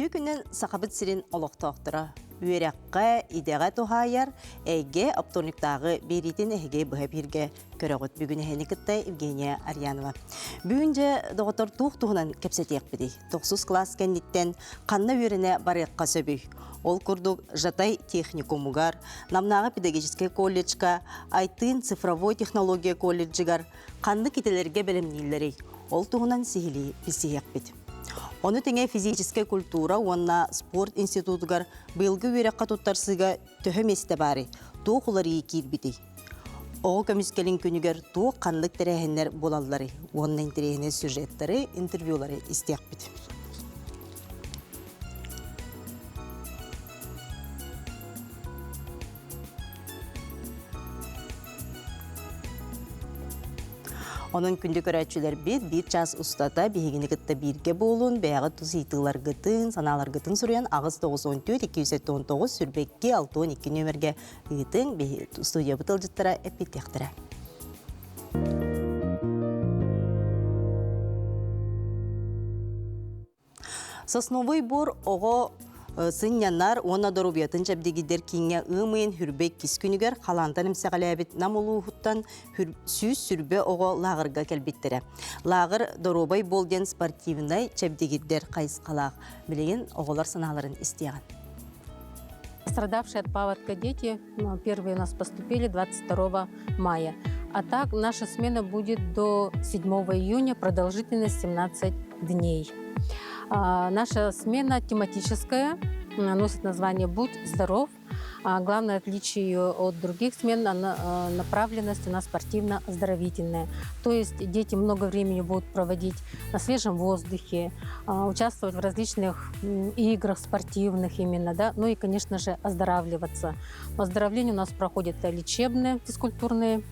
Бүйі күнен сақабыт сирин олықтақтыра. Үйераққа идеға тухайар, әйге аптониктағы беритін әйге бұға бірге көріғыт бүгін әйні күтті Евгения Арьянова. Бүгінже доғытыр туғынан кәпсетек біді. 9 класс кәнеттен қанна өріне барыққа сөбүй. Ол күрдік жатай техникумугар, намнағы педагогический колледжға, айтын цифровой технология колледжігар, қанды кетелерге білімнелері. Ол туғынан сихили бісіяқ біді. Оны теңе физическая культура, онна спорт институтыгар бұйылғы өрекқа тұттарсыға төхім есті бары, тоқ олары екер біді. Оғы көміскелін күнігер тоқ қандық тәрәхендер болалары, онның тәрәхендер сюжеттері, интервьюлары істеяқ біді. Onun күнді көрәтшілер бір час ұстата бейгіні күтті бірге болуын, бәйғы тұз етілер күтін, саналар күтін сұрыян ағыз 914-279 сүрбекке 612 нөмерге үйтін студия бұтыл жыттыра әппеттектірі. Сосновой бор оғы сынянар, оны дұрубиятын жабдегидер кейінге ұмайын хүрбек кескінігер қалантан имсағалабет намылу ұғыттан сүйіз сүрбе оғы лағырға кәлбеттірі. Лағыр дұрубай болден спортивнай жабдегидер қайыз қалақ білеген оғылар сыналарын істеген. Пострадавшие от паводка дети, первые у нас поступили 22 мая. А так наша смена будет до 7 июня, продолжительность 17 дней. Наша смена тематическая, носит название «Будь здоров». Главное отличие ее от других смен – направленность у нас спортивно-оздоровительная. То есть дети много времени будут проводить на свежем воздухе, участвовать в различных играх спортивных именно, да? Ну и, конечно же, оздоравливаться. Оздоровление у нас проходит лечебные, физкультурные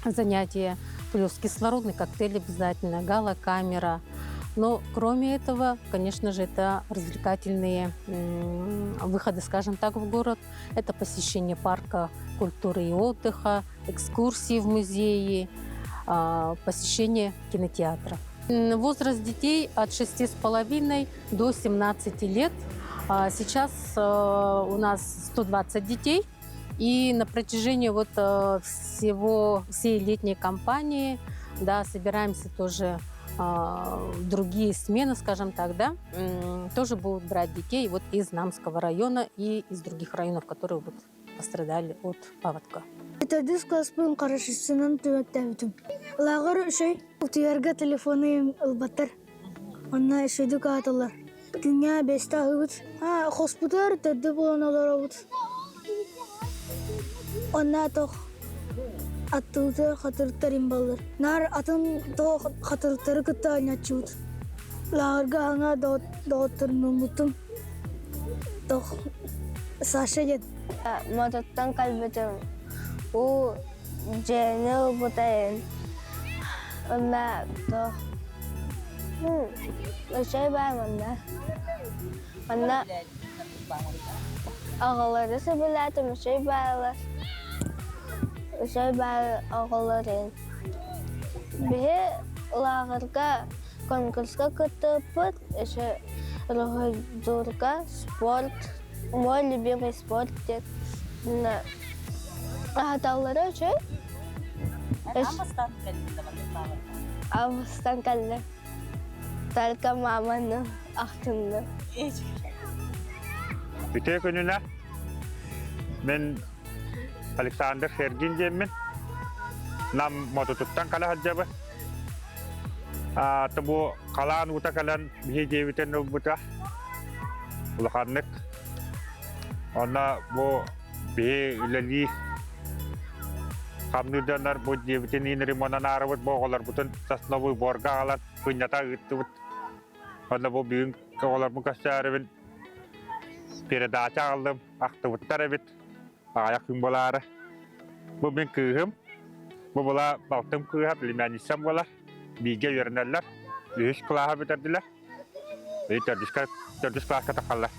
занятия, плюс кислородный коктейль обязательно, галокамера. Но кроме этого, конечно же, это развлекательные выходы, скажем так, в город. Это посещение парка культуры и отдыха, экскурсии в музее, посещение кинотеатра. Возраст детей от 6,5 до 17 лет. Сейчас у нас 120 детей. И на протяжении всей летней кампании, да, собираемся тоже другие смены, скажем так, да, тоже будут брать детей вот из Намского района и из других районов, которые вот пострадали от паводка. Это дискласспен карашысынан төмөктөбүтүм. Лагыр үшөй утуярга телефоны албаттар. Онна үшөйдү каатылар. Күнгө 5 агыбыт. Хоспиталь төдө болоналар абыт. Онна тох аттылар хатырттарым балдар. Нар атын тох хатырттары кытта ойнатчыбыт. Лагырга аңа доотурнумутум. Тох Саша дед. Мототтан калбетим. У жени бутайын. Онда тох. Өшөй баймында. Онда ағалары сөбіләтім, өшөй байлар. Өшөй бай ағаларын. Бе лагырга конкурска кытыпыт, өшө рухайдурга спорт. Мой любимый спорт. Аталары өшөй? Авыстан кәлді. Только маманы ақтынды. Үте күніне мен Александр Сергин жеммен. Нам мототуттан кала хаджабы. Табу қалан ұта калан бие жевітен ұлбыта. Улақаннық. Онна бұ бие үләлі қамнуданар бұ жевітен енері монан арыбыт бұғалар бұтын сасновы борға алат күнята ұтты бұт. Онна бұ бүйін оғалар бұн кастарыбын передача алдым, ақты бұттар әбет, аяқ күн болары. Бұ мен күйім, бұ бола балтым күйіп, лимәнісім бола, бейге өрінәлілер, үйіш қылаға бітірділер, төрдіс класқа тақалар.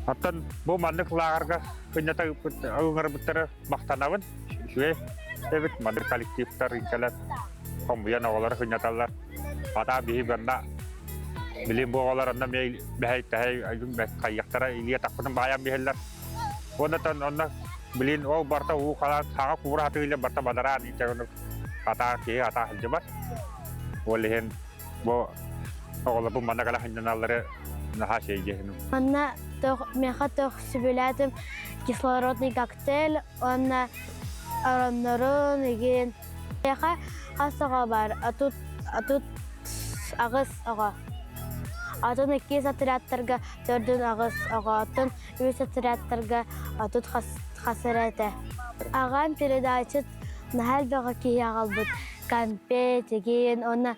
Аттан бұ манны қылағарға күнята ұңыр бұттары мақтанабын, шүйе әбет манны коллективтар инкелер, қомбиян оғалары күняталар. Ата бейі бірна Bilin boğalarında kayyaklara iliye takpının bayan bihiller. Ondan bilin o barta u kalan sağa kura hatıyla barta badaran içe onu hata halcıbar. Olihin bu oğlu bu manakala hancanalları daha şey cehennem. Она меха сибилятым кислородный коктейль, он ароннорун еген. Меха хасага бар, а тут агыс ага. Атын iki satirattırga tördün ağız ağatın, üç satirattırga atut hasarete. Ağam передача нахал бага кие агалбыт, конфет еген, оны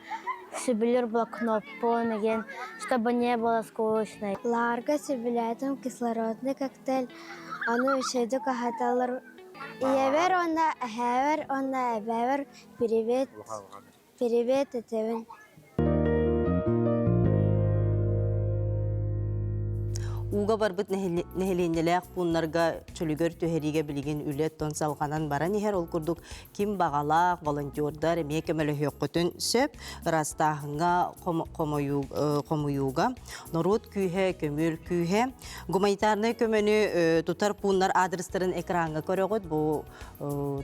сибилер была кнопку еген, чтобы не было скучно. Ларга сибилятым кислородный коктейль, аны үшейді кахаталар. Иевер онда, әхәвер онда, әбәвер, привет, этевен. Уга барбыт нехеленделек bunlarga çölügör töheriге билген үлет тон салганан баран ихер ол курдук ким багалак волонтердар эме көмөлө хөккөтүн сөп растахынга комуюга народ күйе көмөл күйе гуманитарный көмөнү тутар пуннар адрестарын экранга көрөгөт бу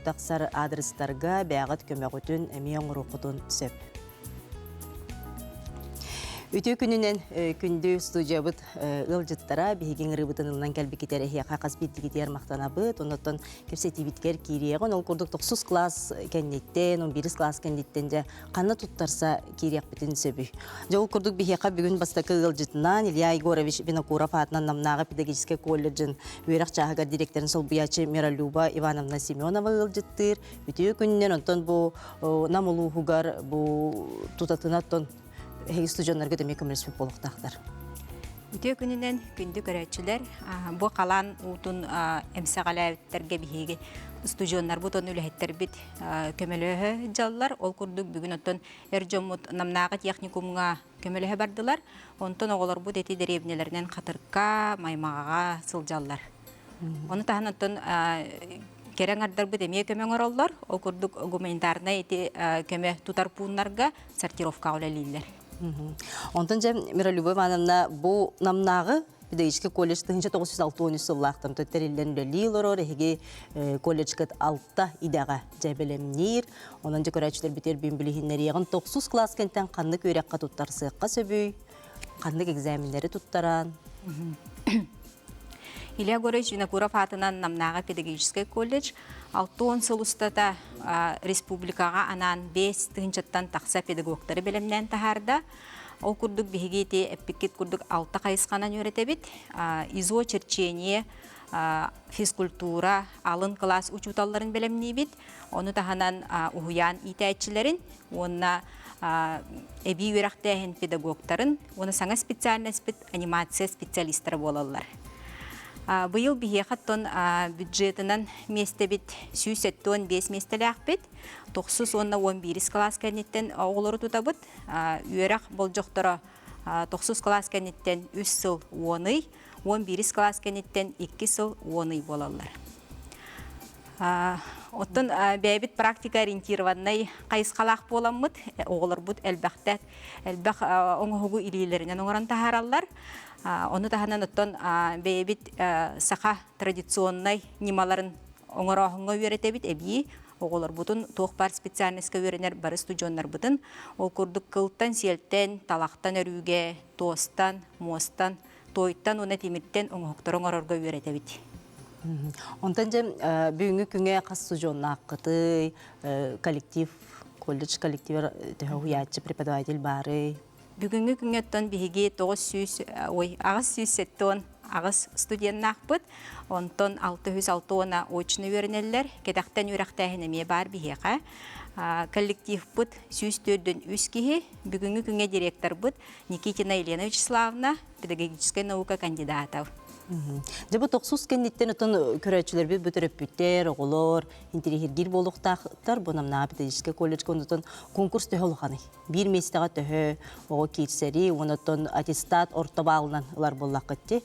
таксар адрестарга бягат көмөгөтүн эме оңрукутун сөп. Үтө күнүнен күндү студиябыт ылжыттара биһиген рыбытынынан кэлбикитер эхе хакас биттигитер мактанабыт, онотон кепсетибиткер кириегон ол курдук 9 класс кеннеттен, 11 класс кеннеттен же канна туттарса кириек битин сөбү. Жол курдук бихека бүгүн бастакы ылжытынан Илья Егорович Винокуров атынан намнага педагогический колледжин үйрак чагага директорун Солбуячы Миралюба Ивановна Семенова ылжыттыр. Үтө күнүнен онтон бу намулуугар бу тутатынаттон студионнарга да мекемелеспек болуктактар. Үтө күнүнен күндү көрөчүлөр бу калан утун эмсагалаевтерге биһиги студионнар бутон үлехеттер бит көмөлөһө жаллар ол курдук бүгүн оттон эржомут намнага техникумга көмөлөһө бардылар. Онтон оголор бут эти деревнелеринен катырка маймагага сылжаллар. Оны тахан оттон кереңардар бут эме көмөңөр оллор ол курдук гуманитарный эти көмө тутар пуннарга сортировка олелилер. Онтон же Миралюба Ивановна бу намнагы педагогический колледж 1960 сыллактым төттерилен лилорор эге колледжкет алтта идага жебелемнир. Онон же көрөчүлөр битер бимбилихиннер ягын 9 класс кенттен канны көрөккө туттарсыкка сөбүй, канны экзамендери туттаран. Илья Егорович Винокуров атынан намнага педагогический колледж 6 сыл устата республикага анан 5 тыгынчаттан такса педагогтары белемнен тахарда. Ол курдук бигети эпикет курдук 6 кайысканан өретебит. Изо черчение, физкультура, алын класс учуталларын белемнебит. Оны таханан уян итәчилерин, онна эби үрәктәһен педагогтарын, оны саңа специальный анимация специалисттары болалар. Быйыл бихехаттон бюджетынан местебит сүйсеттон 5 местелек бит. 9-11 класс кәнеттен оғылыры тұтабыт. Үйерек бол жоқтыра 9 класс кәнеттен 3 сыл 10, 11 класс кәнеттен 2 сыл 10 болалар. Оттон бәйбіт практика ориентированный қайысқалақ боламыд. Оғылыр бұд әлбәқтәк. Әлбәқ оңығығы илейлерінен оңыран тахаралар. Оны таханан оттон бәйбіт сақа традиционный немаларын оңырағыңға өретебіт. Әбей оғылыр бұдын тоқ бар специальностьқа өренер бары студиондар бұдын. Ол күрдік қылттан, селттен, талақтан өріге, тоостан, мостан, тойттан, оны темірттен оңықтыр оңырарға өретебіт. Онтан же бүгінгі күнге қас студионна аққыты, коллектив, колледж коллективер хуячы преподаватель бары. Бүгінгі күнге оттан бігі ағыз сүйсеттен ағыз студентна ақпыт. Онтан 606-на очны өрінелер, кедақтан өріқтәхінеме бар бігі. Коллектив бұд сүйстерден үз кеге, бүгінгі күнге директор бұд Никитина Елена Вячеславовна, педагогическая наука кандидатов. Жабы 9 кеннеттен отын көрәтшілер бі бүтіріп бүттер, оғылыр, интерегергер болуқтақтар, бұнамна педагогический колледж көндітін конкурс төхі олғаны. Bir местіға төхі оғы кейтсәрі, онытын аттестат орта бағылынан ұлар болақ көтті.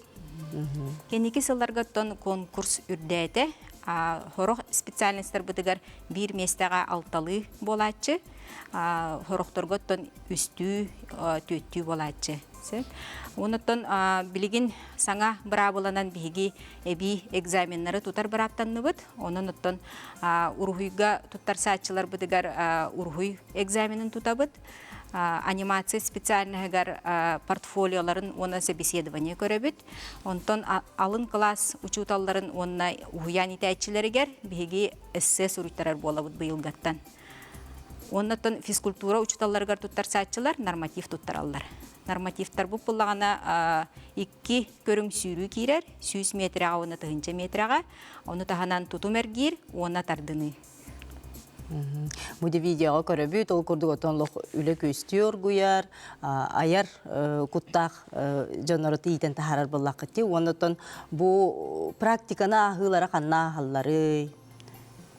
Кенекі сылларға конкурс үрдәйті, хорох специальностьтар бытыгар бир местега алталы болачы, хорохторготтон үстүү, төттүү болачы. Онуттан билигин саңа бырабыланан биги эби экзаменнары тутар быраптанныбыт. Онуттан урухуйга туттар саатчылар бытыгар урухуй экзаменин тутабыт. Анимация специальныгар портфолиоларын оны собеседование көрөбүт. Онтон алын класс учуталларын онна уян итәчиләргәр биги эссе суруттарар болабыт быйылгаттан. Оннан физкультура учуталларга туттар саатчылар норматив туттараллар. Нормативтар бу буллагана 2 көрүң сүйрүү кирер, 100 метрага оны тыгынча метрага, оны таханан тутумергир, оны тардыны. Мұды видеоға көрөбүт, ол көрдік отонлық үлі көстер гуяр, аяр куттақ жанарыты итен тахарар боллақ кетті. Онытын бұл практиканы ағылары қанна ағылары?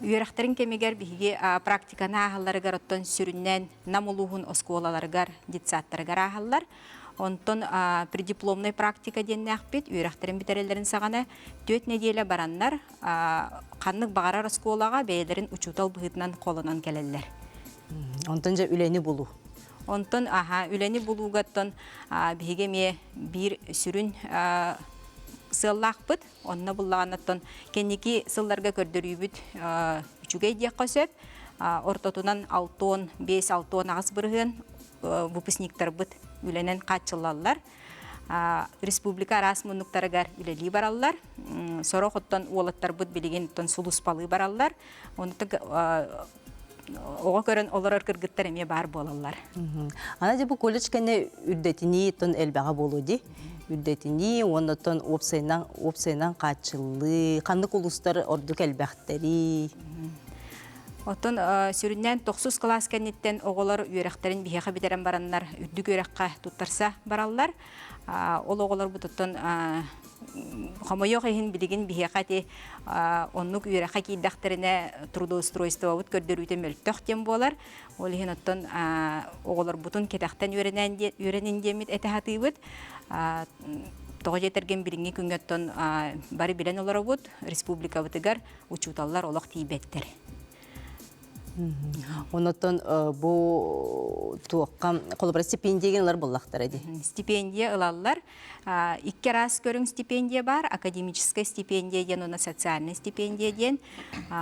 Үйерақтарын кемегер бігі практиканы ағыларыгар оттон сүріннен намылуғын осколаларыгар, детсаттарыгар ағылар. Онтон преддипломный практика денне ақпет, үйерақтарын бітерелерін сағана 4 неделя бараннар қаннық бағарар осколаға бәйелерін учутал бұғытынан қолынан келелер. Онтон жа үлені болу? Онтон үлені болуғаттон бігі ме бір сүрін сыллақпыт, онына бұллағанаттон кеннеки сылларға көрдірүйбіт үчуге дейек қосып, ортотунан 5-6 ағыз бұрығын выпускниктар бұт үленен қатчылалар. Республика арас мұнықтарығар үлелі баралар. Сорок оттан олаттар бұт білеген оттан сулуспалы баралар. Оға көрін олар кыргыттар әме бар болалар. Ана де бұл колледж кәне үрдетіні тон әлбәға болу де? Үрдетіні, онытын опсайнан қатчылы, қандық ұлыстар ордық әлбәқтері. Отон сүріннен 9 класс кәнеттен оғылар үйерақтарын бейеға бетерен баранлар үрдік үйераққа туттарса баралар. Ол оғылар бұтыттын қамайоқ ехін білеген бейеға де онлық үйераққа кейдақтарына трудоустройство бұт көрдіруйтен мөлттіқтен болар. Ол ехін оттын оғылар бұтын кетақтан үйренен демет әтіғаты бұт. Тоғы жетерген біріңе күнгеттен бары білен олар бұт. Республика бұтығар учуталар олық тейбеттер. Онотон бұл туаққа қолыбыра стипендиягенлер боллақтар әді? Стипендия ылалар. 2 раз көрің стипендия бар. Академическая стипендия ден, оны социальный стипендия ден.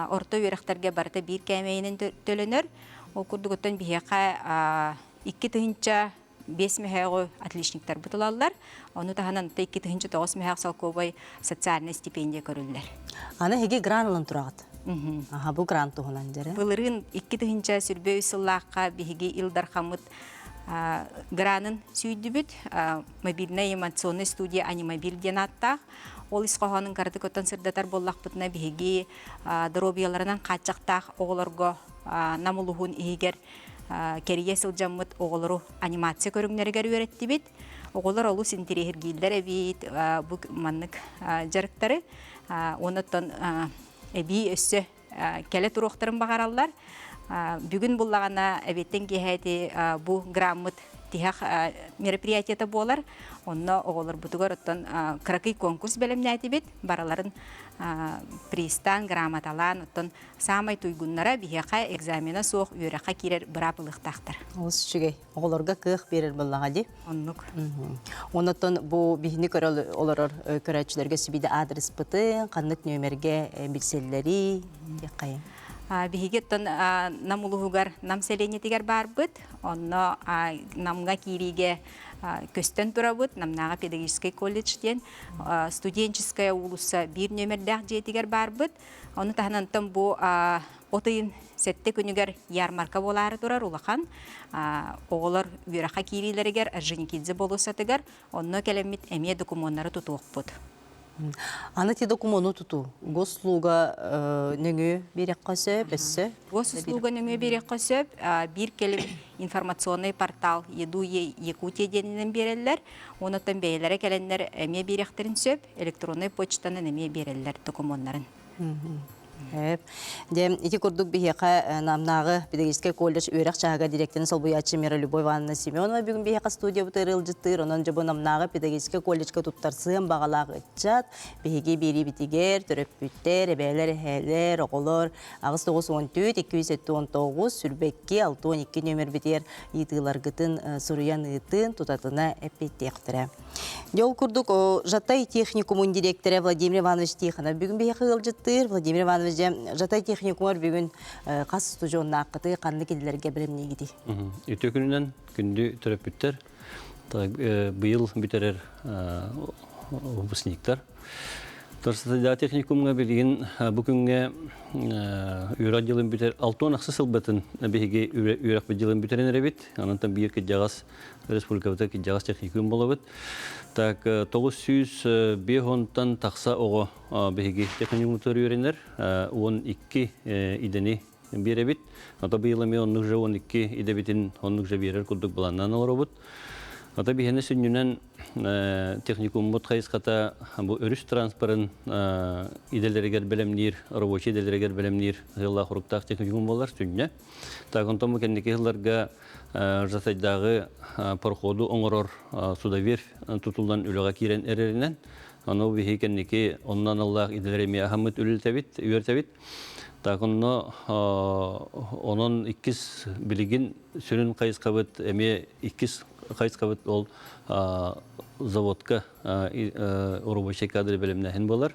Орта үйрақтарға барыта бір кәмейінің төлінір. Ол күрдігіттен бейеқа 2 тыгынча 5 мәхәғі отличниктар бұтылалар. Оны тағанан 2 тыгынча 9 мәхәғ салковай социальный стипендия көрілілер. Аны хеге гранлын тұрағыд? Бұл грант тұғынан дәрі? Бұлырын 2 тыгынча сүрбе үсіллаққа бігі илдар қамыт гранын сүйді бүт. Мобильная анимационная студия анимобиль ден аттақ. Ол исқоғаның карды көттен сырдатар боллақ бұтына бігі дробияларынан қатшақтақ оғыларға намылуғын егер керие сылжамыт оғылыру анимация көріңнергер өретті бет. Оғылыр олу синтерегер гейлдер әбейт, бұл маннық жарықтары. Оныттан әбей өссі кәлі тұруқтарын бағаралар. Бүгін бұллағана әбеттен кейхәйті бұл граммыт тихақ мероприятията болар. Онна оғылыр бұтығыр оттан қырақи конкурс бәлемне әйті бет. Бараларын пристан, грамоталан, оттан самай туйгуннара бихеқа экзамена соқ үйреқа керер бұрапылықтақтыр. Осы үшіге оғылырға қық берер бұллаға де? Оннық. Оннан бұл бейіні көрі олар көрәтшілерге сүбейді адрес бұты, қандық нөмерге білселері қайын? Бихигеттон намулугар намселенетигер бар быт, онно намга кириге көстен турабыт, намнага педагогический колледжден студенческая улуса бир нөмердәк жетигер бар быт. Оны таханантан бу отыйын сетте күнүгер ярмарка болары турар улахан. Оғылар үйрақа кирилерігер Орджоникидзе болусатыгар, онно келемит әме документары тутуық бұд. Аны те документу туту. Гослуга нөңі берек қосып, әсі? Гослуга нөңі берек қосып, бір келім информационный портал Якутия денінен берелер. Онытын бәйлері кәленлер әме беректерін сөп, электронный почтаны әме берелер документтарын. Дем ити курдук бихека намнагы педагогический колледж үйрәк чага директорын Солбуячы Мира Любовь Ивановна Семенова бүгін бихека студия бутырыл жыттыр. Онан жабы намнагы педагогический колледжка туттарсын бағалағы ытчат. Бихеге бери битигер, төрөппүттер, эбелер, хелер, оголор. Агыс 9-14, 219, сүрбекке 6-12 нөмір битер етігілар гытын суруян ытын тутатына эппеттектірі. Жол курдук Жатай техникумун директоры Владимир Иванович Тихонов бүгін бихека ылжыттыр. Владимир Иванович Жатай техникумар бүгін қас студионна ақыты қанды кеділерге білімне кеди. Өте күнінен күнді төрөппүттер. Бұйыл бүтерер выпускниктар. Торсатыда техникумға білген бүгінге үйрак жылын бүтер 6 ақсы сылбатын бейге үйрак жылын бүтерен әребет. Анантан бір кеджағас республикавыда кеджағас техникум болабыд. Так 905-тан тақса оғы бейге техникумтар үйренер. 12 идені беребет. Ата бұйыламе 12 идебетін 12 берер күрдік бұланнан олар обыд. Ата бейхені сүннінен техникум мұт қайысқата бұл өріс транспорын иделерегер білімнер, рабочий иделерегер білімнер ғылла құрықтақ техникум болар сүнне. Тағынтамы кәндеке ғыларға жасайдағы парходу оңырор судавер тұтылдан үліға керен әрерінен. Аны бейхе кәндеке оннан Аллах иделереме ахамыт үлілтәбет, үйертәбет. Тағынны онын 2 білігін сүрін қайысқабыт, әме 2 қайысқабыт ол заводка рабочий кадры білімнәхін болар.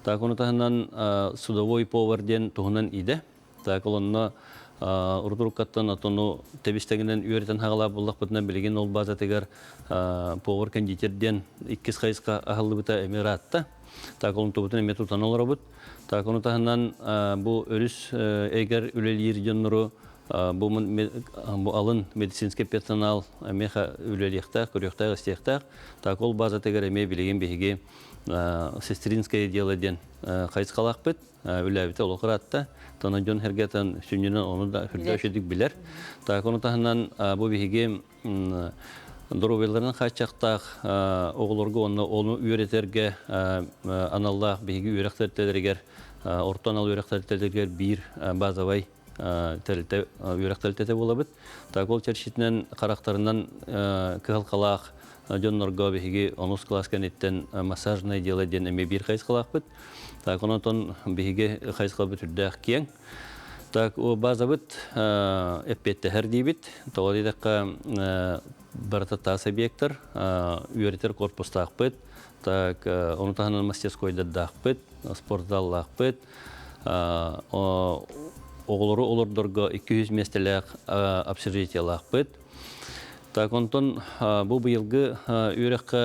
Так оны тағынан судовой поварден тұғынан иде. Так олынна ұрдырыққаттан атыны тәбістегінен үйерден хағалап болақ бұтынан білген ол база тегер повар кондитерден 2 қайысқа ағылы бұта әмиратта. Так олын тұбытын әме тұтан олар бұд. Так оны тағынан бұл өріс әгер үлелер жоныры бұл алын медицинский персонал әмеха үлелектақ, көректақ, істектақ. Так ол база тегер әме білеген бейге сестринское делоден қайысқалақ бұд. Үләбіті олықыр атта. Тана жон хергетен сүнінен оны да хүрді өшедік білер. Так оны тағынан бұл бейге Доровелерden kaçaktaq oğulurgu onu üreterge anallah begi ürekterlerger orta anal ürekterlerger bir bazavay telte ürekterlete bolabıt. Takol çerçitinen karakterinden kıhalqalaq jonnorga begi onus klaskan etten masajnay делeden eme bir kayısqalaqbıt. Tak onaton begi kayısqalbıt ürdaq kiyeng. Так о базабыт эппетте хер дибит. Тоғадидаққа баратата сабъекттар үйретер корпустақпыт. Так оны тағынан мастерскойда дақпыт, спортзаллақпыт. Оғылыры олырдырға 200 местелек общежитиялақпыт. Так онтон бұл бұйылғы үйрекқа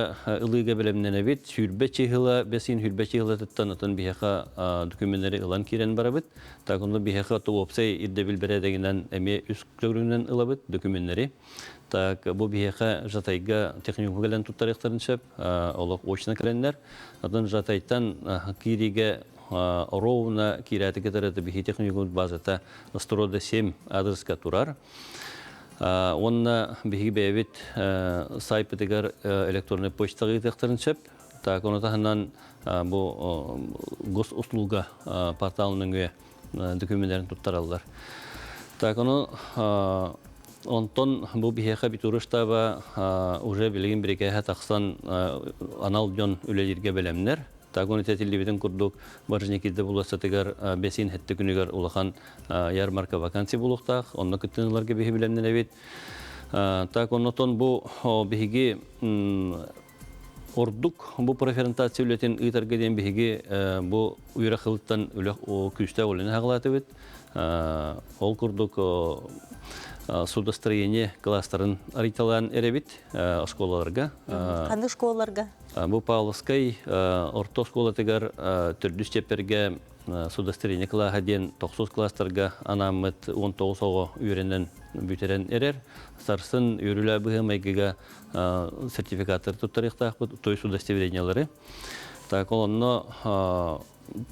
ылыға білімнен әбет, сүрбе чехіла, бәсін хүрбе чехіла тұттан ұтын бейхақа документері ылан керен барабыт. Так онда бейхақа туопсай ирде білбередегінен әме үс көріңнен ылабыт документері. Так бұл бейхақа жатайға техникум кәлен тұттарықтарын шөп, олық очына кәленлер. Отын жатайттан кириге ровна кирәті кетарады бейхи техникум базата Строда 7 адреска тұрар. Онна бихи бәйбет сайпытыгар электронный почтаға етектірін шөп. Так, оны тағынан бұл госуслуга порталының өе документтерін тұттаралар. Так, оны онтон бұл бихеға битурыштаба уже білген бірекеға тақсан анал жон үлелерге білемнер. Так, оны тәтілдебетін күрдік баржынекелді бұласатығар бәсін хәтті күнігер ұлақан ярмарка вакансия бұлықтақ, онына күттінілерге бейі білемнен әбет. Так, онытон бұл бейге ордық бұл преферентация үлетін ұйтаргеден бейге бұл үйрі қылыттан күшті олені ғалаты бет. Ол күрдік судостроение кластерын ариталан әребет школаларға. Қанды школаларға? Бұл Павловскай орто школа тегер түрдіс тепперге судостроение клаһаден 9 кластерға анамыт 19 оғы үйренен бүтерен әрер. Сарсын үйрілі бұғымайгіға сертификаттар тұттарықтақ бұд, той судостроениялары. Так, онны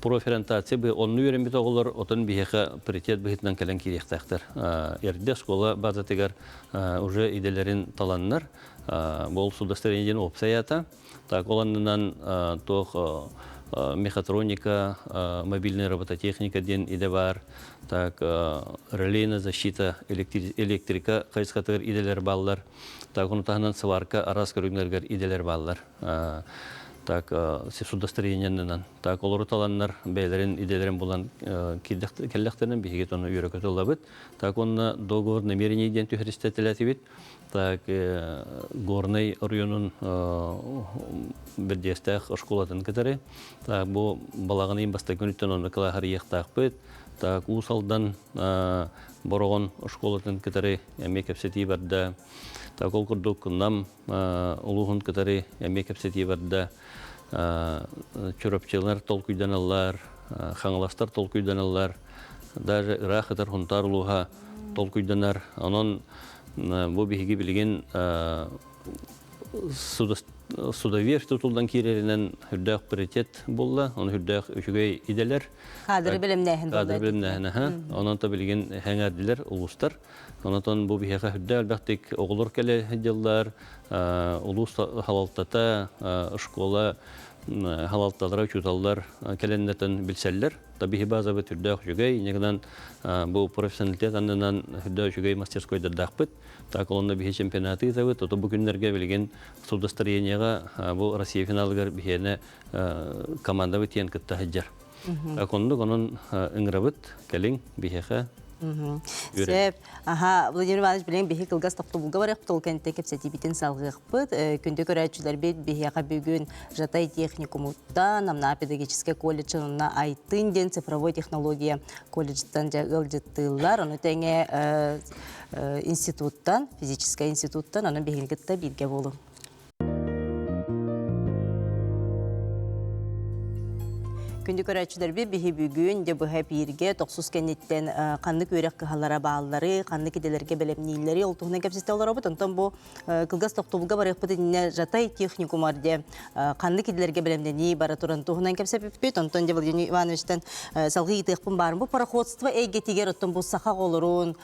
проферентация бы он үйрен бит оғылар, отын бейхе приоритет бұғытынан кәлін керектақтар. Ерде школа база тегер уже иделерін таланнар. Бұл судостроениеден опсаята. Так, оланынан тоқ мехатроника, мобильная робототехника ден иде бар, так релейная защита, электрика кайсқатыр иделер баллар, так онтахынан сварка арас көрүнгөргөр иделер баллар. Так судостроенияннан, так олору таланнар бәйлерин иделерин булан келлектерин биһиге тону үйрөкөтө лабыт, так онна договор намерение ден түһристетелетибит. Так горный районун бердестах школатын кетере. Так бу балаганы баста күнүттөн оны кылахар яктакпыт. Так усалдан борогон школатын кетере мектепсети барда. Так ол курдук нам улугун кетере мектепсети барда. Чурапчылар толкуйданалар, хаңластар толкуйданалар. Даже рахатар хунтар улуга толкуйданар. Анан бу биһиги билген судовер тутулдан киреринен хүрдәк приоритет булла, оны хүрдәк үчүгөй иделер. Кадр билимнәһен Кадр билимнәһен, онан та билген хәңәрдиләр, улустар. Онан бу биһига хүрдәк бактык оглор келе җиллар, улус халалтата, школа халалталар учуталлар келеннәтен билселләр. Табиһи база бит хүрдәк үчүгөй, негәдән бу профессионалитет аннан хүрдәк үчүгөй мастерской дадакпыт. Так онда биһи чемпионаты изабыт, то бу күннәргә билген судостроениягә бу Россия финалыгар биһене команда битен кытта хаҗар. Так онда онын иңрабыт келин биһига. Сеп, Владимир Иванович билен биһи кылгас токтубулга барак толкенте кепсети битен салгыкпыт. Күндө көрәчүләр бит биһига бүгүн Жатай техникумда, намна педагогический колледжына айтын ден цифровой технология колледжтан жагылжыттылар. Аны теңе институттан, физический институттан аны биһилгетте бирге болу. Күндү көрәчүләр биһи бүгүн дә бу хәпирге 90 кенеттен канны көрәк кыһалара бааллары, канны киделәргә белемниләре олтугына кепсестәләр робот. Онтан бу кылгас токтубулга барып бит Жатай техникумарда канны киделәргә белемнени бара туран тугынан кепсеп бит. Онтан дә Владимир Ивановичтан салгы итекпин бар. Бу пароходство эйге тигер оттан бу саха олорун,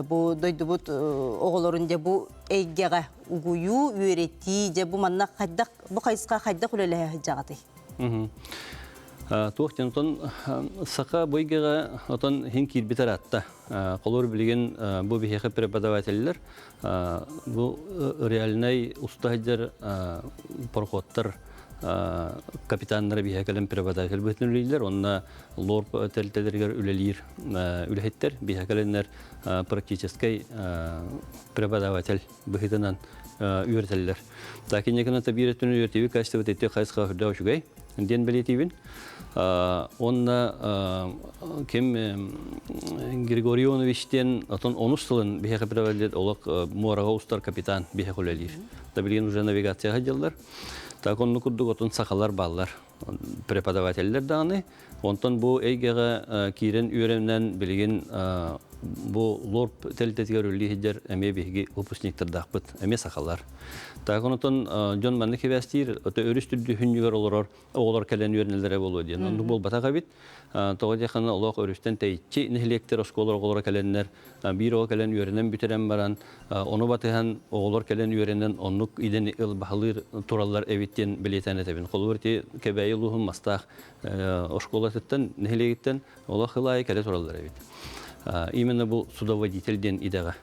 бу дойдубут оголорун дә бу эйгеге угую үрети дә бу манна хаддак бу кайска хаддак үлеле жагаты. Туохтентон сака бойгага отон хин кирбитер атта. Колор билген бу биһиге преподавательлер бу реальный устаһдер пароходтар капитаннары биһиге преподаватель бүтүнләр, онна лорп телтелергә үлелир үләһеттер биһиgeленнәр практический преподаватель бихитеннән үйрәтәләр. Такинекне табиретен үйрәтүе качество тете кайска хурда шугай. Ден билетивин. Онна кем Григорионовичтен отон онустылын биһиге преподаватель олак морага устар капитан биһиге үлелир. Табилген уже навигацияга җиллар. Так онны курдук отон сакалар баллар. Преподавательлер даны. Онтон бу эйгеге кирен үйрәннән билген бу лорп телтетгер үллиһидер эме биһиге выпускниктер дакпыт, эме сакалар. Так онтон Жон Манны кебәстир, өтө өрүстүрдү хүннүгөр олар келен үйрәнеләре болу диен. Онды бул батага бит. Тогы хана Аллах өрүстен тәйтчи нихлектер осколар келеннәр, биро келен үйрәнен битерән баран, оны батыхан олар келен үйрәнен онлук иден ил бахылыр тураллар эвиттен билетәне табин. Колурти кебәйлухум мастах осколаттан нихлектен Аллах хылай келе тураллар эвит. Именно бу судоводительден идега.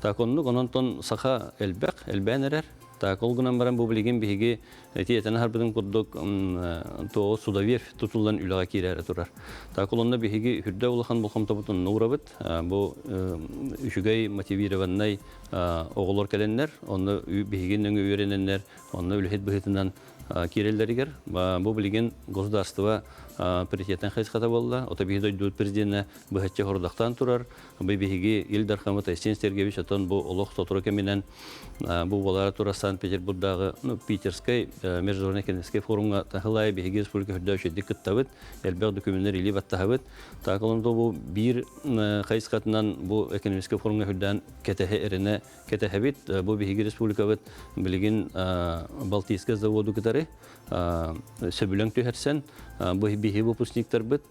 Так онтон саха элбәнерер. Так олгунан баран бу билген биһиге тиетен харбыдын курдук то судовер тутулдан үлага кирәре турар. Так олонда биһиге хүрдә улахан бу хамтабытын нурабыт. Бу үчүгәй мотивированный оголор келеннәр, оны биһигеннән үйрәнәннәр, оны үлһет бихитеннән кирелләргә. Бу билген государство приоритетен хәзката булды. Ота биһидә дут президентны бәһәтчә хордактан турар. Бу биһиге Илдар Хамат Айсен Сергеевич атан бу олох сотрудника менен бу балар тура Санкт-Петербургдагы Питерский международный экономический форумга тахылай биһиге республика хөдәүче диккәттәбит. Әлбәт документлар или баттабит. Такылында бу бир хәзкатынан бу экономический форумга хөдән кәтәһе эрене кәтәһәбит. Бу биһиге республика бит билген Балтийский заводу китәре сөбүләң төһәрсән бу биһи выпускниктар бит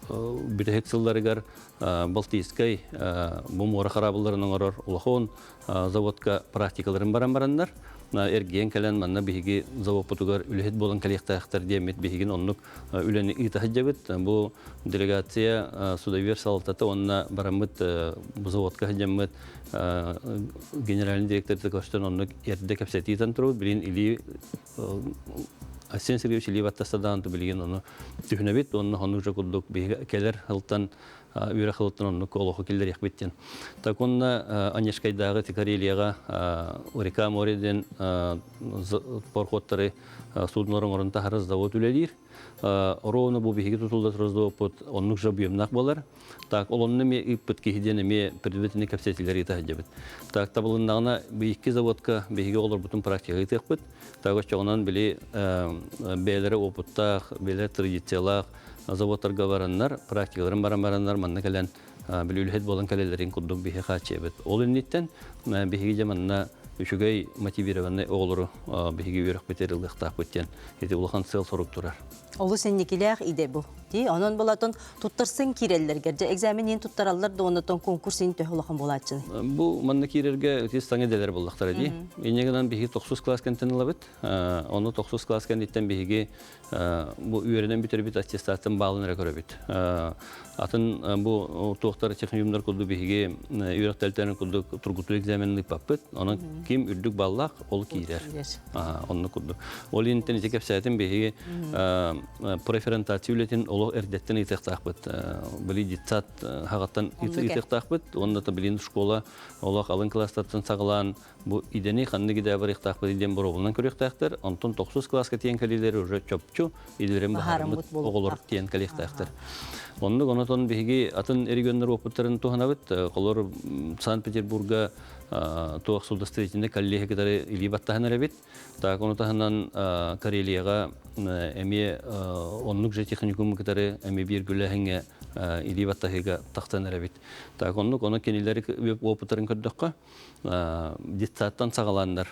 бирһексылларыгар Балтийский бу мора харабыларының орор улахон заводка практикаларын барандар. эрген калан манна биһиги завопутугар үлехет болан калектахтар диемет биһигин оннук үлени итахҗабыт. Бу делегация судовер салтата онна барамыт бу заводка хаҗамыт генеральный директор текостон оннук эрде капсетитан туру билин или Асен Сергеевич Ливаттасадан билген оны түһнәбит, оны хонук жакудук келер хылтан үйрә хылтан оны колоху келер якбиттен. Так онна Анешкайдагы Карелияга Река Мореден порхоттары суднорын орынта харыз завод үлелир. Ровно бу биһиги тутулда турызды опыт оннук жабыйымнак болар. Так олонны ме иппит киһиден ме предметный капсетилер итәһҗәбит. Так табылындагына бу икки заводка биһиги олар бутун практика итәкбит. Так очогынан били бәйләре опыттак, бәйләре традициялак заводтарга бараннар, практикаларын бараннар манна калан билүлһет болан калелерин куддук биһи хачебит. Ол инниттен биһиги жаманна үшүгәй мотивированный олору биһиги үрәк бетерилдек тақбиттен. Эти улахан сел сорук турар. Олу сенникилях иде бу. Ди, онон болатын туттарсын киреллерге. Экзаменин туттараллар да онотон конкурсын төһөлөкөн болатчы. Бу манна кирерге тез таңа делер булдактар ди. Инегенен биһи 9 класс кантен лабыт. Оны 9 класс кандиттен биһиги бу үйренен битер бит аттестатын баалына көрөбүт. Атын бу токтар техникумдар кулду биһиги үйрөктөлтөрүн кулду тургуту экзаменни паппыт. Анын ким үрдүк баллак ол кирер. Онны кулду. Ол интен жекепсәтен биһиги преферентациялетин олог эрдеттен итектакбыт. Били дитсат хагаттан итектакбыт. Онда та билин школа олог алын класстан саглан бу идени ханны гиде бар итектакбыт иден боробунан көрөктактыр. Антон 9 класска тиен калилери уже чопчу илерен бахармыт оголор тиен калектактыр. Онны гонотон биһиги атын эригөннөр опыттарын туханабыт. Колор Санкт-Петербурга туак судостроительный коллеги, которые или баттаханарабит, так он таханан Карелияга эми оннук же техникум, которые эми биргүлэхинге или баттахига тахтанарабит. Так оннук оны кенилери опыттарын көрдөккө диттаттан сагаландар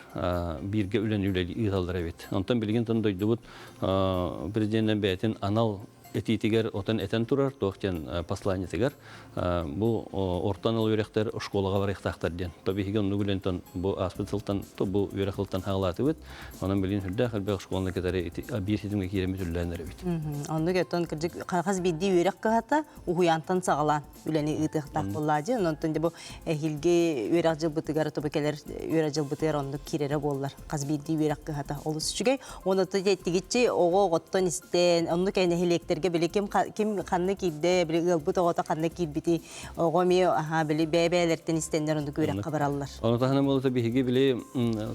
бирге үлен үлели ыгалдарабит. Онтан билген тон дойдубут президенттен бәйтин анал этитигер отан этен турар, тоқтен послание тигер. Бу ортан ул үректер школага барыктактар ден. Табиһиген нугулентон бу аспиталтан то бу үректалтан хаглаты бит. Анан билин хүрдә хәлбәк школына кадәр бир ситимге киремит үлләнер бит. Онны гәтон кирҗик кагаз бидди үрек ката уянтан сагалан үләне итектак буллады. Онтон бу эхилге үрек жыл битигәр тобекелер үрек жыл битер онны кирере боллар. Каз бидди үрек ката. Олус чүгәй оны тәҗәттигичи ого готтон истен онны кайны хелектер биле ким ханны кидде биле бу тогота ханны кидбити огоми били бебелерден истендер онду көрөк кабараллар. Аны тахана болот биһиги биле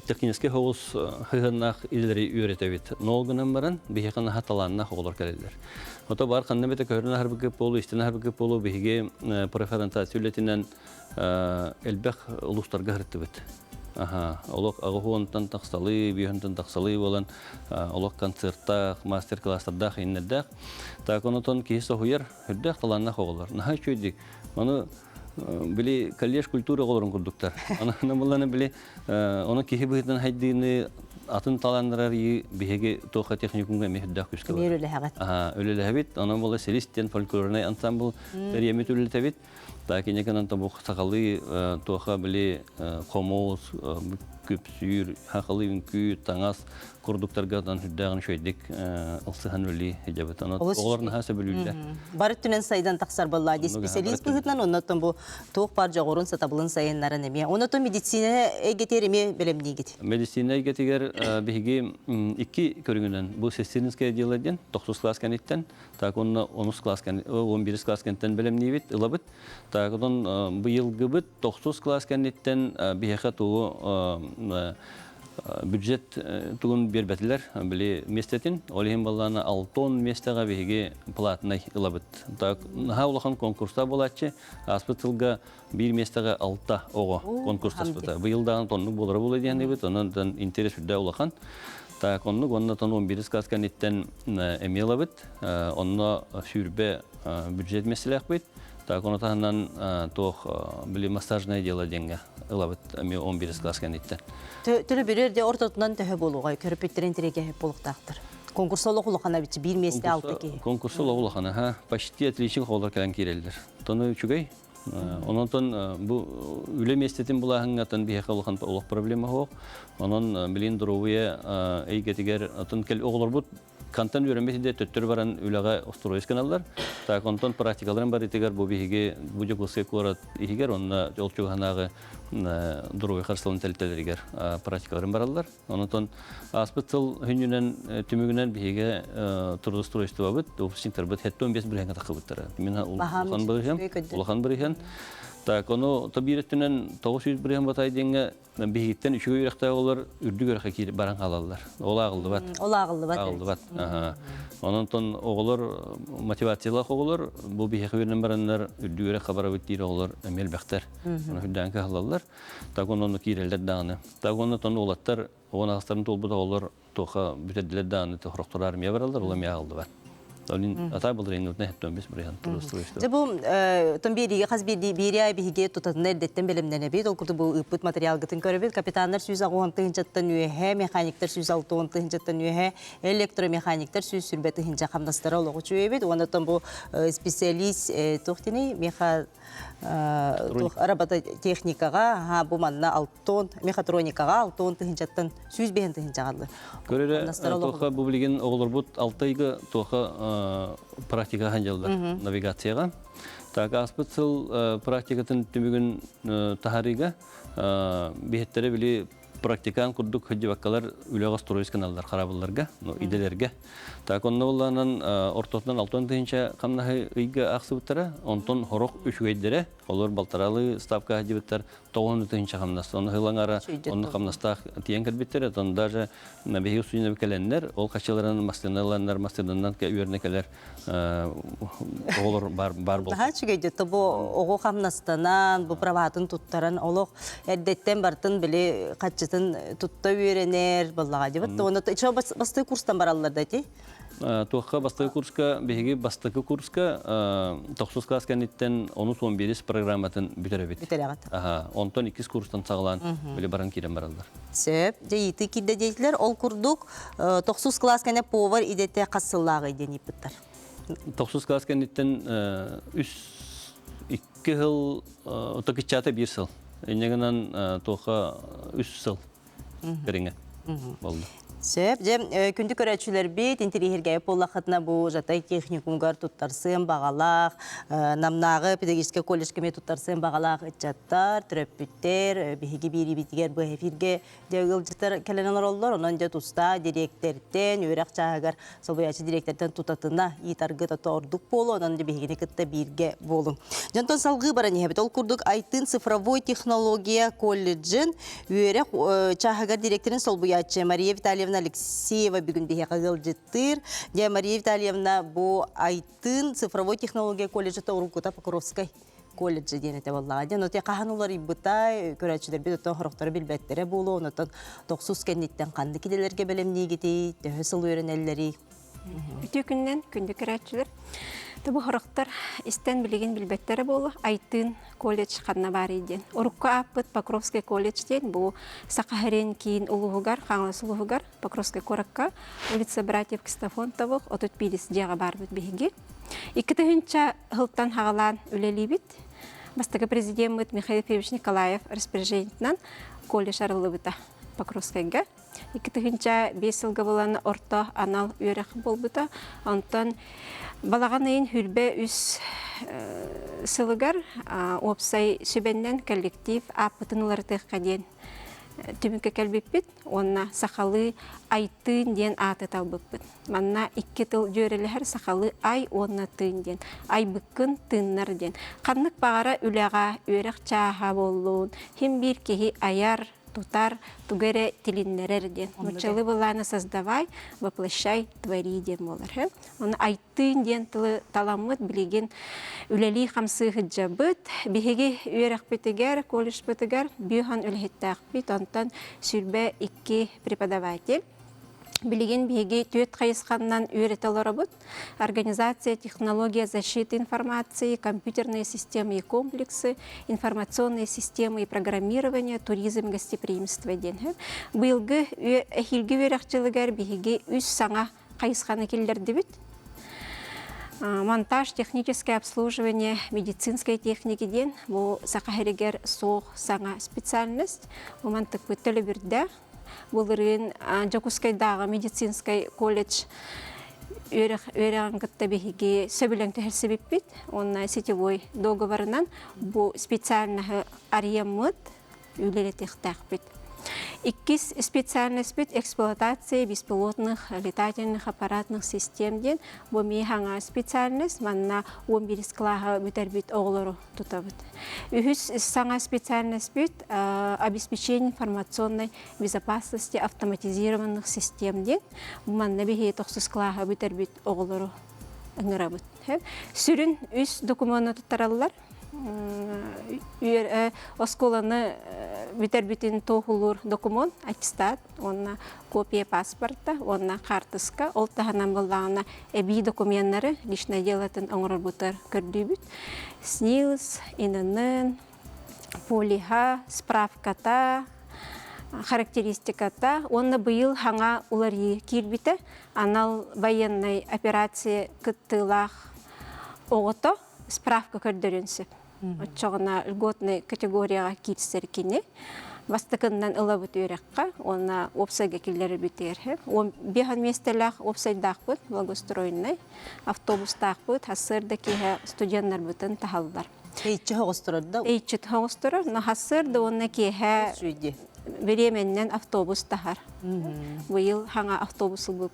технический хавус хыгыннак илери үйрөтөбүт. Нолгунан баран биһигана хаталанна холор келелер. Ото бар ханны бете көрүнө харбыгы болу, истене харбыгы болу биһиги преферентациялетинен элбек улустарга хыртыбыт. Олог агуонтан таксалы, бүйөнтан таксалы болан, олог концертта, мастер-класстарда хиннердах. Так онотон киһи соһуяр хүрдэх таланна хоголар. Наһа чөйдик. Аны били коллеж культура голорун курдуктар. Аны буланы били оны киһи быһытын хайдыны атын таланнарар биһиги тоха техникумга мехдах күскә. Мирүле хагат. Өлеләбит, аны була селистен фольклорный ансамбл териемит үлетәбит. Так инеканан табу сакалы тоха били комоз көпсүр хакылы үнкү таңас курдуктаргадан хүддәгән шөйдик алсыхан үли хәҗәбәт аны оларны хәсә белүлдә. Бар түнен сайдан таксар буллады специалист быһытнан оннан бу тох пар жагорун сатабылын сайыннары неме. Оннан медицина эгетереме белемни гит. Медицина эгетигер биһиги 2 көрүнгөнөн бу сестринское делоден 9 класс каниттен так онны 10 класс кан 11 класс кантен белемни бит илабыт. Так оннан быел гыбыт 9 класс каниттен биһига туу бюджет тугун бербетилер били местетин олихин балланы 6 местага биһиги платный илабыт. Так хаулахан конкурста болачы аспиталга 1 местага 6 ого конкурста спыта. Быйылдан тонну болары болы дигән бит, ондан интерес үдә улахан. Так онны тон 11 класс каниттен эмелабыт. Онны сүрбе бюджет меселек бит. Так оны таһаннан тох били массажное дело деньга илабыт 11 класс каниттен. Төлө бирерде ортотунан төһө болуга көрөпөттерин тиреге хеп болуктактыр. Конкурс олоқулахана бит 1 месте алты ки. Конкурс олоқулахана почти отличный холдар келен кирелдер. Тоны үчүгөй Ононтон бу үлем естетин булаһыңатын бихе калган олох проблема хок. Онон билин дровые эйгетигер атын кел оглорбут кантан үйренмесиде төттөр баран үлага устроис каналлар. Так онтон практикаларын бар итигер бу бихиге бу жокусы корат игер онна жолчуганагы дровые харслын телтелеригер практикаларын бараллар. Онотон аспытыл хүнүнен түмүгүнен бихиге турду стройство бит, офисинтер бит хеттон бес бирген такыбыттар. Мен улхан бирген, улхан бирген. Так, оно табиреттен 900 бирген батай денге бихиттен үшүгө юракта олар үрдүгөр хакир баран алалар. Ол агылды бат. Ол агылды бат. Агылды бат. Ононтон оголор мотивациялык оголор бу бихиге берен барандар үрдүгөр хабар биттир оголор эмел бактар. Аны хүддән калалар. Так, ону кирелдер дагы. Так, онотон олаттар онастарын толбуда олар тоха бүтөдүлөр дагы тохроктор армия баралар, олар мягылды бат. Олин ата булрын утна хеттон бес бирген турустурушты. Же бу томбириге хаз бири биге тутатындар деттен белемнене бит. Ол курду бу ыпыт материал гытын көрөбүт. Капитандар 110 тыгынчаттан үе, механиктер 106 тыгынчаттан үе, электромеханиктер 100 сүрбе тыгынча камдастары олого чүйөбүт. Онотон бу специалист тохтини меха робототехникага бу манна алтон мехатроникага алтон тыгынчаттан 100 бен тыгынчагалды. Көрөрө тоха бу билген оголорбут алтайга тоха практика ханжалда навигацияга. Так аспытсыл практикатын түмүгүн тахарига бехеттере били практикан курдук хөҗбаккалар үлөгө стройс каналдар харабыларга, иделерге. Так онна булланан ортотан алтын тыгынча камнахы ыйга аксыбыттара, онтон хорок үшүгөйдере, олар балтаралы ставка җибеттер 9 тыгынча камнас. Оны хылаңара, оны камнаста тиен кирбиттер, он даже на беги суйны келендер, ол качаларын мастыналандар, мастыданнан үйренекелер олар бар бол. Daha çügeydi bu oğu kamnastanан, bu pravатын tuttaran oluq eddеттен бартын били качытын тутта үйренер буллага дибит. Оны чо басты курстан бараллар дати. Туаққа бастығы курска, беги бастығы курска 9 класс кәнеттен 10-11 программатын бүтеребит. Бүтерегат. Онтон 2 курстан сағылан білі баран керен баралдар. Сөп, жайыты кирде дейтілер, ол күрдік 9 класс кәне повар идетте қасыллағы иден ипіттар. 9 класс кәнеттен 2 жыл, отакичаты 1 жыл. Енегінен туаққа 3 жыл кереңе болды. Сөп, күнді көрәтшілер бет, интерьерге поллақытына бұл жатай техникумгар туттарсын бағалақ, намнағы педагогический колледжкеме туттарсын бағалақ үтчаттар, түрөппіттер, бігігі бері бітігер бұл эфирге деугіл жыттар кәленен оролдар, онын жат уста директорден, өрақ чағығар сол бұячы директорден тұтатына итарғы тұты ордық болу, онын бігігіне күтті бірге болу. Жантон салғы баран ехебет, ол күрдік айтын цифровой технология колледжін өрақ чағығар директорын сол бұячы Мария Витальевна Алексеева бүгін бейе қағыл жеттір. Мария Витальевна бұл айтын цифровой технология колледжі Таурукута Покровскай колледжі денеті боллаға. Оте қаған олар ибытай көрәтшілер бет өттен құрықтары білбәттері болу. Онытын 9 кәнеттен қанды кеделерге білімней кетей, төхі сыл өрінәлері. Үті күннен күнді көрәтшілер. Бұл құрықтар істен білеген білбәттері болу. Айтын колледж қадына бар еден. Орукка аппыт Покровский колледжден бұл сақахарен кейін ұлығығар, қаңлас ұлығығар, Покровский коракка, улица братьев Кстафонтовых, отут пилес жеға бар бұд бейге. Икіті хүнча ғылттан хағалан үлелі бит. Бастығы президент Михаил Федорович Николаев распоряжениетінен колледж арылы бұта Покровскайға. Икіті хүнча 5 жылғы боланы орта анал үйрек бол бұта. Онтан балаған ең хүлбе үс сылығар опсай сөбеннен коллектив аппытынылар тұққа ден түмінке кәлбеппет, онна сақалы айтын ден аты талбыппет. Манна 2 тыл жөрелер сақалы ай онна тын ден, ай бүккін тыннар ден. Қаннық бағара үліға өрек чаға болуын, хем бір кеги аяр тутар тугере тилиннерерден. Мучалы быланы создавай, воплощай, твори ден болар. Он айтын ден таламыт билеген үлели хамсы хыджабыт, бихеги үйерек бетегер, колледж бетегер, бүйхан үлхеттақ бит, онтан сүрбе 2 преподаватель. Билеген беги төт қайысқаннан үйретелері бұд. Организация, технология защиты информации, компьютерные системы и комплексы, информационные системы и программирование, туризм, гостеприимство ден. Бұйылғы әхілгі өрекчілігер беги үз саңа қайысқаны келдерді бұд. монтаж, техническое обслуживание, медицинской техники ден, бұл сақахерегер соқ саңа специальность, бұл мантық бүттілі бірді, бұл ұрын Жакускайдағы медицинский колледж өйрәңгітті бігіге сөбілің төхірсі біппет, онна сетевой договорынан бұл специальный арьеммыт үлелі тектақ бет. Иккис специальность бит эксплуатации беспилотных летательных аппаратных систем ден бу механга специальность манна 11 класса битербит оглору тутабыт. Үхүс саңа специальность бит обеспечение информационной безопасности автоматизированных систем ден манна бихе 9 класса битербит оглору ыңырабыт. Сүрүн үс документы тараллар осколаны битербитин тоғылыр документ, аттестат, онна копия паспорта, онна картыска, ол тағанан болдағына әбей документтары личное делатын оңырыр бұтар көрдейбіт. СНИЛС, ИНН, полиха, справката, характеристиката, онна бұйыл хаңа уларьи кирбіті, анал военной операция кыттылақ оғыто справка көрдірінсіп. Отчоғына льготный категорияға китсер кене. Бастықыннан ылабыт өрекқа, оны опсайға келдері бітер. Беған местелақ опсайдақ бұд, благоустроенный, автобустақ бұд, хасырда кейі студенттар бұтын тағалылар. Эйтчі хоғыстырырды? Эйтчі хоғыстырыр, но хасырда оны кейі беременнен автобус тахар. Выйыл ханга автобус был.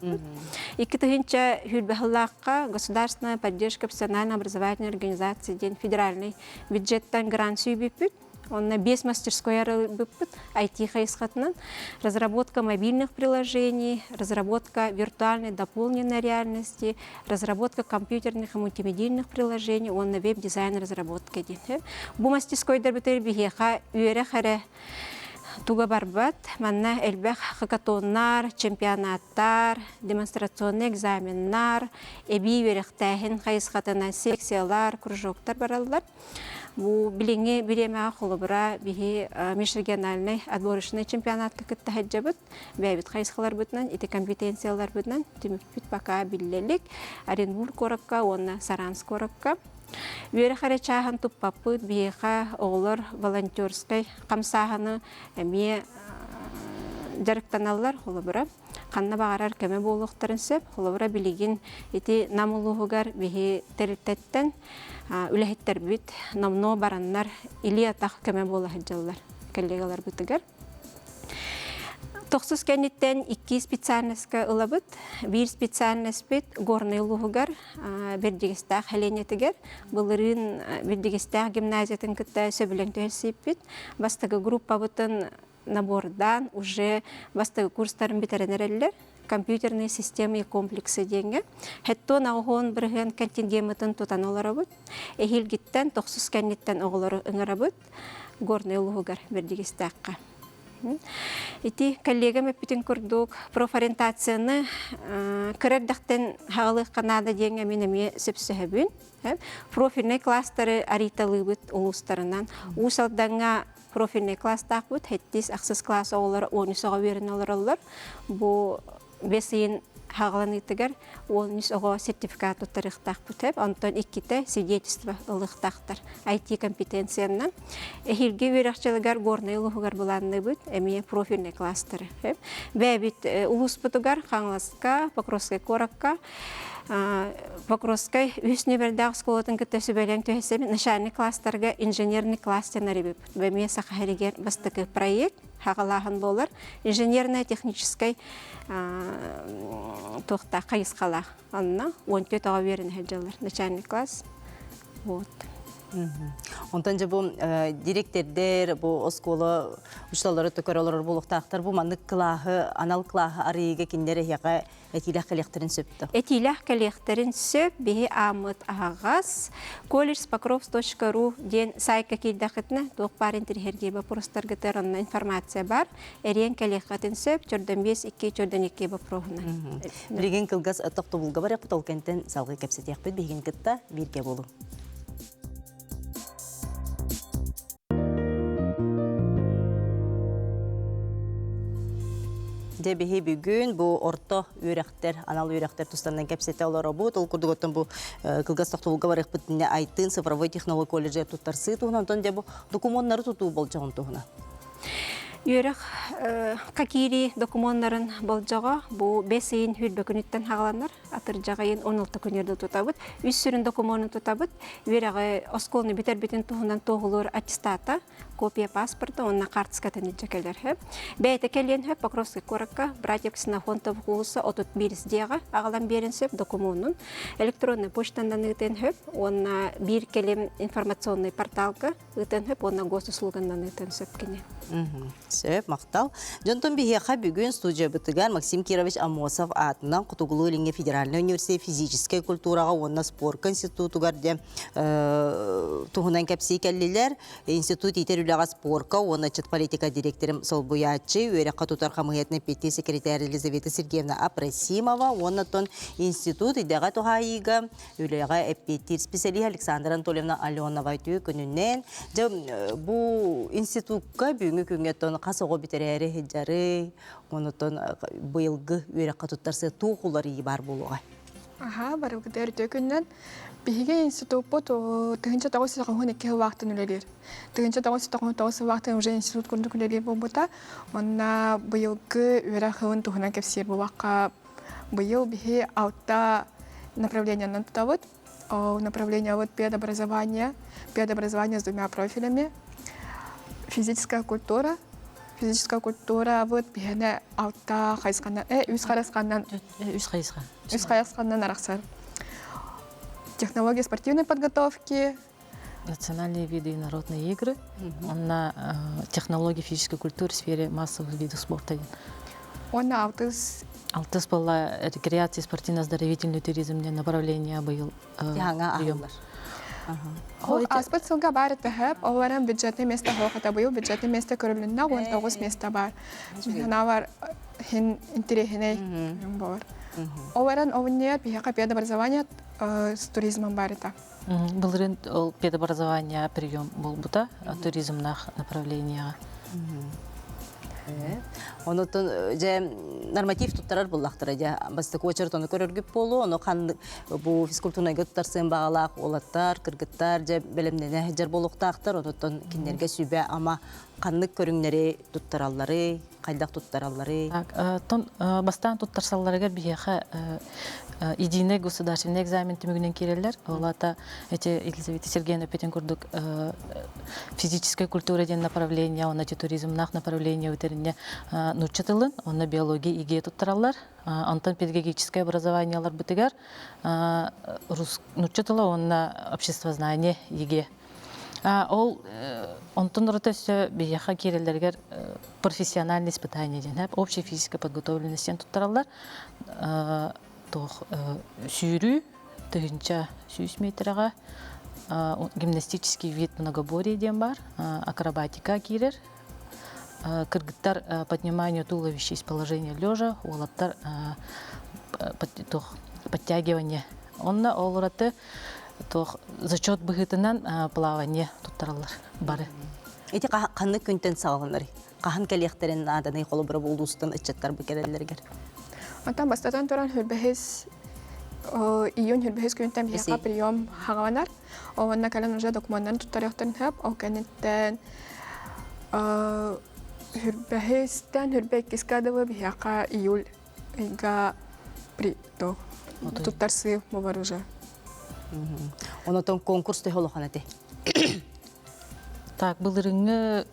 И китахинча хюльбахлакка государственная поддержка профессиональной образовательной организации день федеральный бюджеттан грант сюбипит. Он на без мастерской бипит, IT-хайсхатнан, разработка мобильных приложений, разработка виртуальной дополненной реальности, разработка компьютерных и мультимедийных приложений, он на веб-дизайн разработка день. Бу мастерской дербитер бихеха юрехаре туга барбат, манна эльбэх хакатоннар, чемпионаттар, демонстрационный экзаменнар, эби верехтәхин хайсхатына секциялар, кружоктар бараллар. Бу билеңе биремә холобра бихи межрегиональный отборочный чемпионат кытта хаҗабыт, бәбит хайсхалар бутнан, ите компетенциялар бутнан, тимит пока биллелек, Оренбург коракка, онна Саранск коракка. Вера харачахан туппапыт биеха оғылар волонтерской қамсағаны әме жарықтаналар холобыра. Қанна бағарар кәме болуқтарын сөп, холобыра білеген еті намылуғығар бихи тәріттәттен үләхеттер бүт, намно бараннар или атақ кәме болу хаджалар, коллегалар бұтығар. Тоқсыз кәнеттен 2 специальностька ылабыт, 1 специальность бит горный луғығар, бердегістақ хәленетігер, бұлырын бердегістақ гимназиятын күтті сөбілен төхелсіп бит, бастығы группа бұтын набордан уже бастығы курстарын битеренерелер, компьютерные системы и комплексы деньги. Хетто нағуғын бірген контингеметін тұтан олары бұд, әхил гиттен тоқсыз кәнеттен оғылары ұңыры бұд, горный луғығар бердегістаққа. Ити коллегам өппітін күрдік профориентацияны көрердіқтен хағылық қанада денге менеме сөпсіхі профильный кластары ариталы бұд ұлыстарынан. Усалдаңа профильный кластақ бұд, хеттіз ақсыз класс оғылары 13-оға верін олар. Бұл бесейін хағыланытығар 13-оға сертификат ұттарықтақ бұд. Онтон 2-те свидетельство ұлықтақтар IT компетенциянан. Эхилге верақчылығар горный ұлығығар бұланны бұд, әмей профильный кластары. Бәбіт ұлыс бұтығар қаңласқа, Покровскай коракка, Покровскай үсіне бердіғ сколатын күтті сөбәлен төхесемін начальный кластарға инженерный кластернары біп. Бәме сақахаригер бастықы проект хағалағын болар. Инженерная технической тоқта қайысқалақ. Анна 14 аға верін әджалар. Начальный класс. Вот. Онтан же бұл директордер, бұл оскола ұшталары төкөралары болуқтақтар, бұл маңдық қылағы, анал қылағы арыйға кендері яға әтиләқ кәлектірін сөпті. Әтиләқ кәлектірін сөп, бейі амыт ағас, колледж.покровс.ру ден сайқа келдіқітіні, тоқ бар интерхерге бапұрыстарға тәрінна информация бар, әрен кәлектірін сөп, чөрден 5-2 бапұрығына. Білген кілгіз тоқты бұлға бар, яқпыт ол кәнттен салғы кәпсет яқпыт, бейген кітті бірге болу. Дебихи бүгүн бу орто үйрәктер, анал үйрәктер тустандан кепсете олар бу, тол курдуготтон бу кылгас тохтулга барык битне айтын цифровой технология колледжер туттарсы тугунан тон дебу документтары тутуу болжогон тугуна. Үйрек какири документтарын болжаға, бұл 5 айын хүлбі күніттен хағаланар, атыр жағайын 16 күнерді тұтабыд, 3 сүрін документын тұтабыд, үйрегі осколны бітер бітін тұғынан тоғылыр аттестата, копия паспорта, онына картыска тәнет жекелер. Бәйті келен хөп, Покровский коракка, братьев Ксенофонтов ғуылса, отут біріс деға, ағалан берін сөп документын, электронный почтандан үтен хөп, онына бір келем информационный порталка, үтен хөп, онына госуслугандан үтен сөп кене. Сөп, мақтал. Жонтон бихеха бүгін студия бітігер Максим Кирович Амосов атынан Құтуғылы Ленге Федеральный университет физическая культураға онна спорт институтугар де туғынан кәпсей кәлілер. Институт итеруліға спорка, онна чыт политика директорым Солбуячы, өйрәққа тутар қамығетіне петті секретарь Елизавета Сергеевна Апрасимова, онна тон институт идеға туғайыға, өйлеға эппеттер специалист Александра Анатольевна Аленова өтігі күнінен. Бұл институтқа бүгінгі күнгеттен қасығы бітерәрі хеджары, онытын бұйылғы өйрәққа тұттарсы туғылары бар болуға. Бар өкідер төкіннен бігі институт бұд тұғынша тағысы қағын екі вақтын үлелер. Тұғынша тағысы вақтын уже институт күндік үлелер бұл бұта, онна бұйылғы өйрәқығын тұғынан кәпсер бұл ваққа бұйыл бігі алта направлениянан тұтавыд. Направление педобразование с 2 профилями. Физическая культура вот бihene алта хайсканнан, үз хайсканнан арақсар. Технология спортивной подготовки. Национальные виды и народные игры. На технологии физической культуры в сфере массовых видов спорта. Он алтыс была рекреация, спортивно-оздоровительный туризм, направление был прием. Аспыт сылға бар етті, оларың бюджетный место хоқыта бұйыл, бюджетный место көрілінна 19 место бар. Жена бар интерехіне бар. Оларың овынер бейхақа педобразование с туризмом бар еті. Бұл педобразование прием был бұта, туризмнах направление. Онотон же норматив туттарар буллахтара же бастык очертону көрөргүп болу, оно хан бу физкультурнага туттарсын багалак олаттар, кыргыттар же белемнене жер болуктактар, онотон киндерге сүбө ама каннык көрүңнери туттараллары, кайдак туттараллары. Бастан туттарсалларыгар бияха единый государственный экзамен тümüгүнөн кирелер. Олата Елизавета Сергеевна Петенкурдук физическая культура ден направление, он туризмнах направление өтерине нуччатылын, он биология иге туттараллар. Антон педагогическое образование алар бытыгар. Нуччатыла он обществознание иге. Ол онтон ротасы бияха киреллергер профессиональное испытание ден, общая физическая подготовленность туттараллар. Сүйрүү, тыгынча 100 метрға, гимнастический вид многоборье ден бар, акробатика кирер, кыргыттар поднимание туловища из положения лежа, олаттар подтягивание. Онна олораты зачет быгытынан плавание туттаралар бары. Эти қанны күнтен сағылыныр? Қахан кәліқтерін аданы қолы бұры болуыстан үтчеттар бүкерелерігер? Антан бастатан туран хүрбәхіз июнь хүрбәхіз күнтен бияқа прием хағаванар. Оғанна кәлін уже документтарын туттарықтарын хөп, ол кәнеттен хүрбәхізтен хүрбәк кескадывы бияқа июль иға туттарсы болар уже. Онотон конкурс төхі олуған әті? Так, былырыңы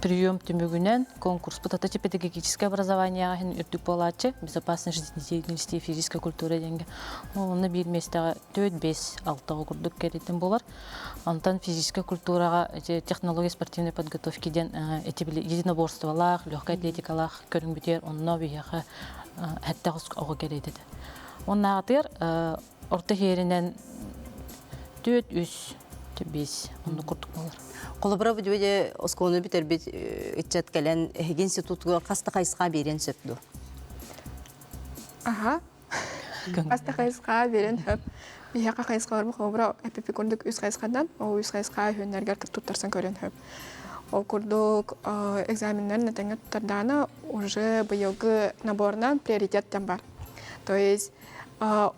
прием тümüгүнен конкурс педагогическое педагогическое образование үрдүк болачы, безопасной жизнедеятельности, физическая культура денге. Оны бир местеге 4-5-6 курдук керетин болар. Антан физическая культурага, технология спортивной подготовки ден единоборстволах, легкая атлетикалах көрүнбүтер, онно бияха хаттагыс ого керетет. Онна атыр орта херинен 4-3-5 онно курдук болар. Қолыбыра бүдіде осконы бітер біт үтчет кәлін әйгі институтуға қасты қайсыға берен сөпді? Қасты қайсыға берен сөп. Бияқа қайсыға орбы қолыбыра әпепі күндік үз қайсықадан, ол үз қайсыға өйінергер тұттарсан көрен сөп. Ол курдук экзаменнерин этеңе тутардана уже быйылгы наборынан приоритеттен бар. То есть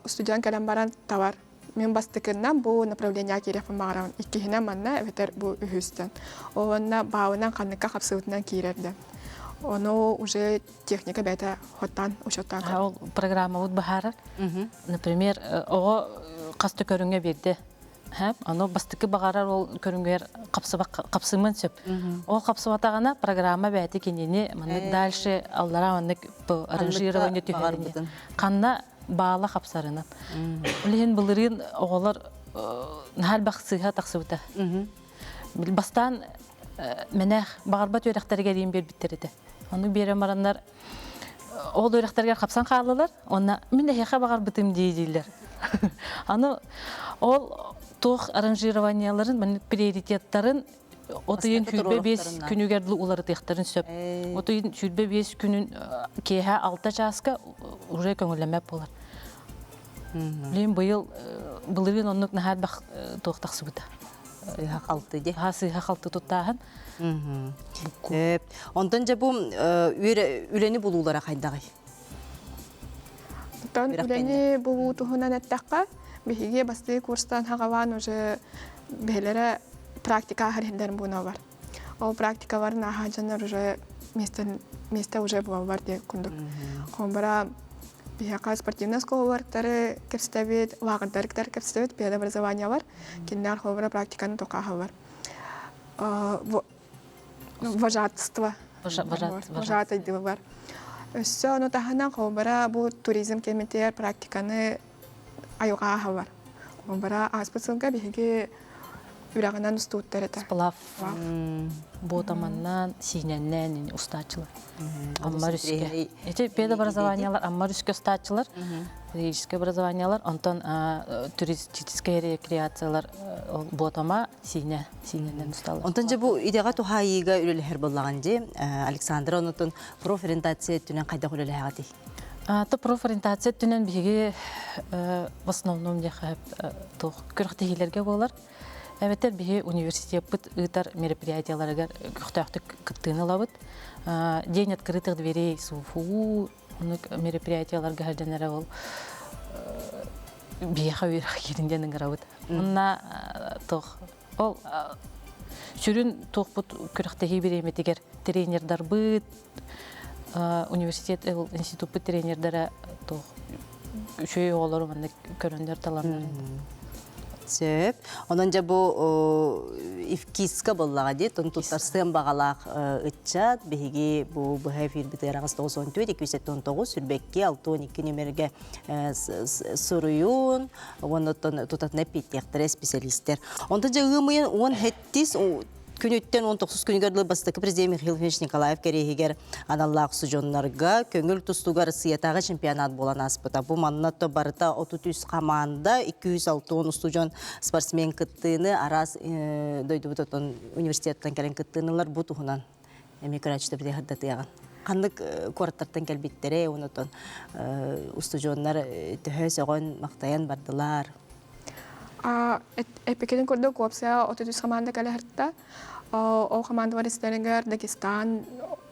студент кэлен баран товар. Мен бастыкыннан бу направление кирефин багаран. Иккихинен манна эветер бу үһүстен. Олонна баавынан канныкка капсыбытынан кирерде. Оно уже техника бәйті хоттан, учеттан. Ол программа вот бахарар. Например, ого қасты көріңе берді. Оно бастықы бағарар ол көріңер қапсымын сөп. Ол қапсыватағана программа бәйті кенені дальше аллара онық аранжирование түйеріне. Қанна бағала қапсарынан. Білген бұлырын оғылар нәл бақсыға тақсыбыта. Бастан менәх бағарбат өрәқтәрге дейін бер біттереді. Оны берем арандар ол өрәқтәрге қапсан қалылар, оны мен әйеқа бағар бітім дейдейлер. Ол тоқ аранжированияларын, приоритеттарын отыйын күлбе 5 күнігерді олары тектарын сөп. Отыйын күлбе 5 күнін кейхә 6 жасқа уже көңілемәп болар. Білейін бұлырын онық нәхәл бақ тоқ тақсы бұта. Сыйға қалты де. Сыйға қалты тұттағын. Ондан жа бұл үлені болулара қайдағай? Үлені болу тұхынан әттәққа бігеге басты курстан хағаван уже бігелері практика әрхендерін бұна бар. Ол практикаларын аға жанар уже месте уже бұла бар де күндік. Қомбара бігеға спортивный сколаларықтары кепстәбет, лағырдарықтар кепстәбет, бігеде образование бар. Кендер қомбара практиканы тоқағы бар. Вожатство. Вожатайдығы бар. Өссі оны тағынан қомбара бұл туризм кеметтер практиканы айуға бар. Қомбара аспытсылға бігеге үрағынан ұстуыттар еті. Сплав. Ботаманнан, синеннен ұстачылар. Аммар үске. Эти педобразованиялар, аммар үске ұстачылар, физическое образованиялар, онтон туристическое рекреациялар ботама синеннен ұсталар. Онтон же бұл идеға тухайыға үлілі хер болаған же, Александра, онтон профориентация түнен қайда үлілі хағады? Профориентация түнен бігі в основном көріқтігілерге болар. Әветтер бігі университет бұд ұйтар мероприятияларға күқтақты күттіні лабыд. День открытых дверей СУФУ мероприятияларға әрденері ол бігі қауырық ерінден ұңғырабыд. Онна ол сүрін тоқ бұд күріқтігі береметігер тренердар бұд, университет институт бұд тренердары үшөй оғылары көріндер таланларын. Сөп. Онан жа бұл ифкиска боллаға дейт, он туттарсың бағалақ ұтчат, бігеге бұл әфир бітер ағыз 94-219 сүрбекке 6-12 нөмерге сұруйын, оны тұтатына петтектері специалистер. Ондан жа ұмайын 10 хеттіз, күнөттен 19 күнігерлі бастықы президент Михаил Ильич Николаев керегегер аналлағы сұжонларға көңіл тұстуғар сыятағы чемпионат болан аспыта. Бұл маннатты барыта 33 команда 260 ұстужон спортсмен кыттыны арас дөйді бұтатын университеттен кәлін кыттынылар бұл тұхынан әмекірачты біде ғырдатыяған. Қандық қораттартан кәлбеттері, онытын ұстужонлар түхі соғын мақтаян бардылар. Эпекеден көрді көпсия 33 команда кәлі ғыртта. Ол команда бар істерінгер Дагестан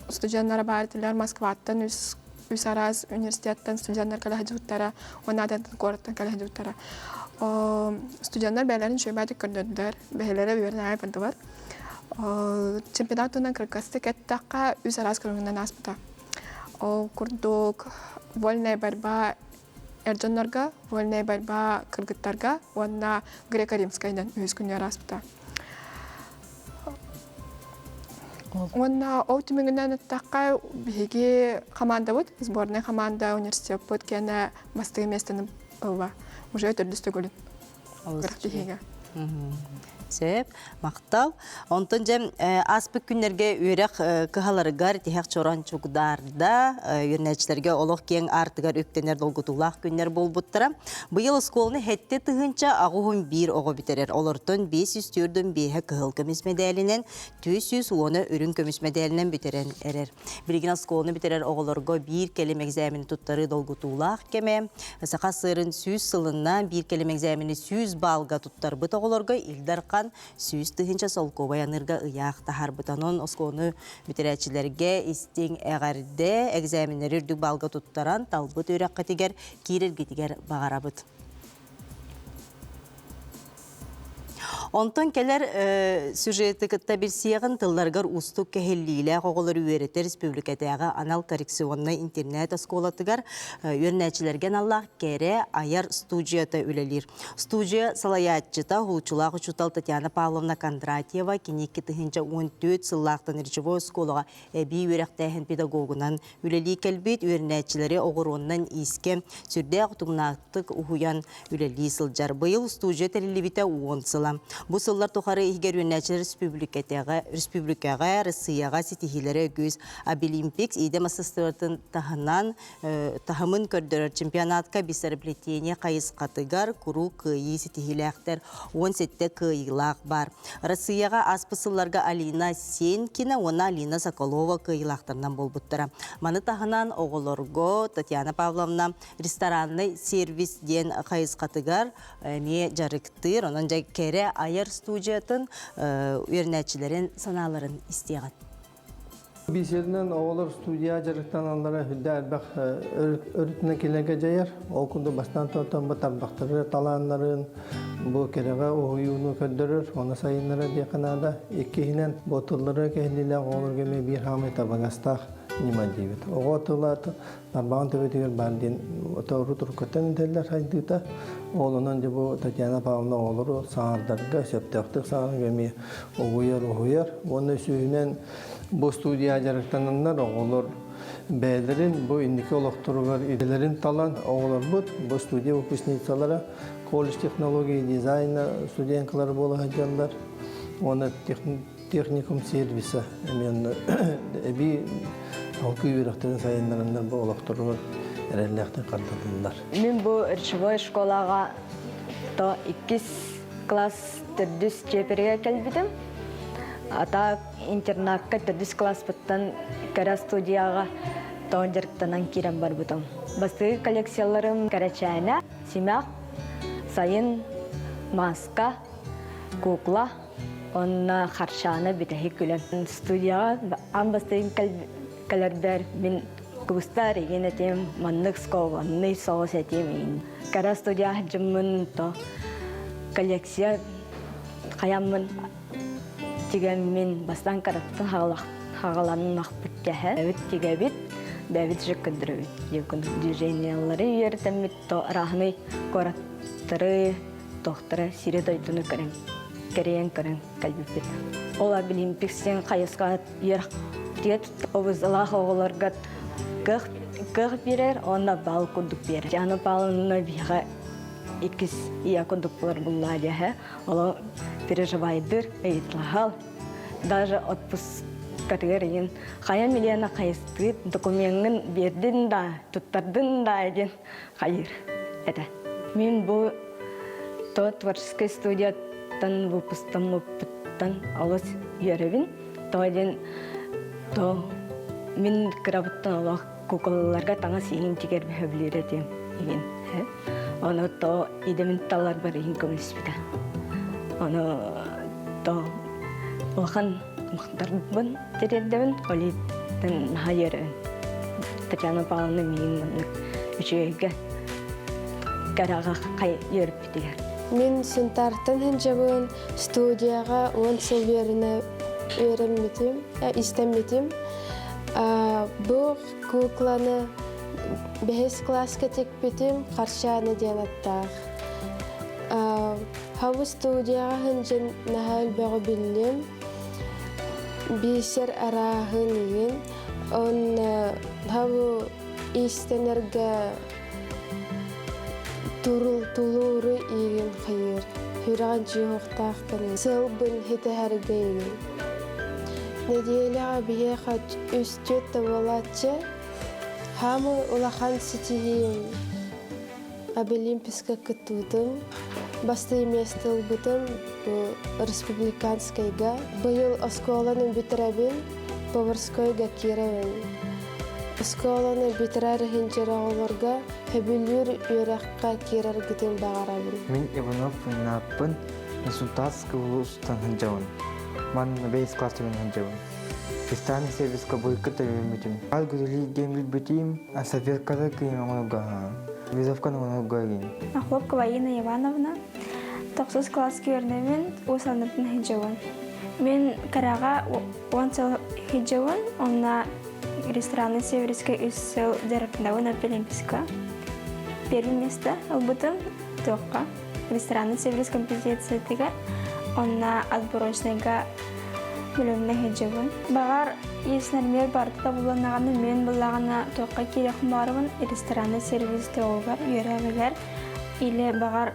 студенттары бардылар, Москваттан, үс араз университеттен студенттар кәлі ғыдуыттара, онаден қораттан кәлі ғыдуыттара. Студенттар бәлерін шөйбәдік көрділдер, бәлері бүйерін ай бардылар. Чемпионатынан кіргісті кәттіққа үс араз көріңінен аспыта. Ол күрдік вольная борьба Эрджоннарға, вольная борьба кыргыттарға, онна греко-римскайдан өз күнер аспыта. Онна ол түмігінен өттаққа беге команда бұд, сборная команда университет бұд, кені бастығы местені ұлва. Уже өтірдісті көлін. Грақтығыға. Сөп, мақтал. Онтын жем аспық күнерге үйрек кығаларығар тихек чоран чугдарда үйрнәчілерге олық кен артығар өктенер долгутулақ күнер бол бұттыра. Бұйыл сколыны хетті тұғынша ағуғын бір оғы бітерер. Олыртын 500 түрдің бейі кығыл көміс медәлінен 200 оны үрін көміс медәлінен бітерен әрер. Білген сколыны бітерер оғыларға бір келем экзамені тұттары долгутулақ кеме. Сақа сырын 100 сылынан бір келем экзамені 100 балға тұттар бұт оголорга Илдархан сүүс тыһынча солковай анырга ыяах тахарбытанон оскону битерәчилерге истиң әгәрде экзаменнер үрдүк балга туттаран талбыт өрәккә тигәр кирергитигәр багарабыт. Онтон келер сюжеті кітта бір сияғын тылларғар ұстық кәхеллейлі қоғылыр үйереті республикатыға анал коррекционны интернет осколатыгар үйернәчілерген Аллах кәрі аяр студията үлелер. Студия салаятчыта хулчулақ ұчутал Татьяна Павловна Кондратьева кенекке тыхынча 14 сыллақтан режевой осколыға әбей үйректәхін педагогынан үлелі кәлбет үйернәчілері оғыроннан иске сүрде құтымнақтық ұхуян үлелі сылжар. Бұйыл студия тәрелебіте 10 сылам. Бу сыллар тухары игер юнәчер республикага Россияга ситихиләре гүз Обилимпикс иде массастыртын тахынан тахымын көрдөрөр чемпионатка бисәрблетение кайыс катыгар куру кыйы ситихиләхтер 17 кыйлак бар. Россияга аспысылларга Алина Сенкина, она Алина Соколова кыйлактарынан болбуттара. Маны тахынан оголорго Татьяна Павловна ресторанный сервис ден кайыс катыгар ме жарыктыр, онан кере аяр студиятын үйернәчілерін саналарын истеған. Бисерінен оғылыр студия жарықтан аллара хүлді әрбақ өрітіне келеге жайар. Ол күнді бастан тұтан бұт арбақтары таланларын бұл кереға ойуыны көддірір. Оны сайынлары дейқанада еккейінен бұтылары кәлілі оғылыр кеме бір хамы табағастақ нема дейбет. Оғы отылаты барбаған төбетігер барден отауыры тұрқыттан өтелер хайдыта. Олынан жабу Татьяна Павловна оғылыры сағардарға сөптіқтік сағыр кеме оғыяр. Оны сүйінен bu studiya jarıktananlar oğulur beylerin bu indiki olaqtırılar idelerin talan oğulur bu studiya выпускницалары колледж технологии дизайна студентлары болу hacılar onu техникум сервиса мен эби halkı yüreklerin sayınlarından bu olaqtırılar erellikten qardıldılar. Мен bu речевой школаға то 2 класс түрдүс чеперге келбидим. Ата интернатка түрдүс класс буттан кара студияға тоон жарыктанан кирен бар бутум. Бастыгы коллекцияларым карачайна, симак, сайын, маска, кукла, онна харшаны битахи күлем. Студияға ан бастыгын калербер мен кустар еген этем, маннык скова, ный соғыс этем. Кара студияға жымын то коллекция қаямын тиген мен бастан караттын хағаланын мақпыт кәхі. Бәвіт тигәбіт, бәвіт жүккіндірі бит. Движениялары ертемет, то рахны кораттыры, тоқтыры, сире дойдыны көрін. Керейен көрін кәлбіп бит. Ола Олимпиксен қайысқа ер тет, обызылақ оғыларға қық берер, онна бал күндік берер. Жаны балынына биға ikis iya konduktor bullaja he, olo переживайдыр, эйтлахал, даже отпуск категориян, хая миллиона хайстыт, документын бердин да, туттардын да еген хайыр. Это. Мен бұл то творческой студияттан выпустам опыттан алыс еревин, то один то мен крабыттан олақ куколаларға таңа сейін тегер бөхөблер етем еген. Оны то идементалар бар ең көміліспеді. Оны то олған мұқтардыбын дедеддебін, олеттен хайырын. Татьяна Павловна менің үшеге қараға қай еріп бітігер. Мен сентартын хінжабын студияға 10 сыл істемметім. Бұл кукланы 5 класска текпетим, қаршаны ден аттақ. Хавы студияға хінжен нахал бәғі білім, бейсер арағын еген, он хавы истенерге тулуры еген қайыр. Хүраған жиғықтақ кәні, сыл бұн хеті әргі еген. Неделяға бейе қач үстет табалатшы, Хамы улахан сетихим Обилимпийска кытудым, басты местыл бутым республиканскайга. Быйыл осколаны битеребин, поварскойга киревин. Осколаны битерер хинчерағыларга, хэбілюр үйраққа кирер гітін бағарабин. Мен Иванов Наппын, Результатский улустан ханжаун. Ман бейс класс тем ханжаун. Кристиан сервис кабой катавимитим. Алгоритм геймил битим, а совет казаки много. Визовка много гин. Хлопкова Инна Ивановна. 9 класс көрнемен осаныпын хиджауын. Мен караға 10 жыл хиджауын, онна рестораны Северская үссел дәріпіндауы на Олимпийска. Первое место албытым тоққа. Рестораны Северская компетенция тігі, онна отборочныйға бөліміне хиджауын. Бағар еснермер барды бұланағаны мен бұлағына тоққа керек барымын рестораны сервис тоғығар үйерәвелер или бағар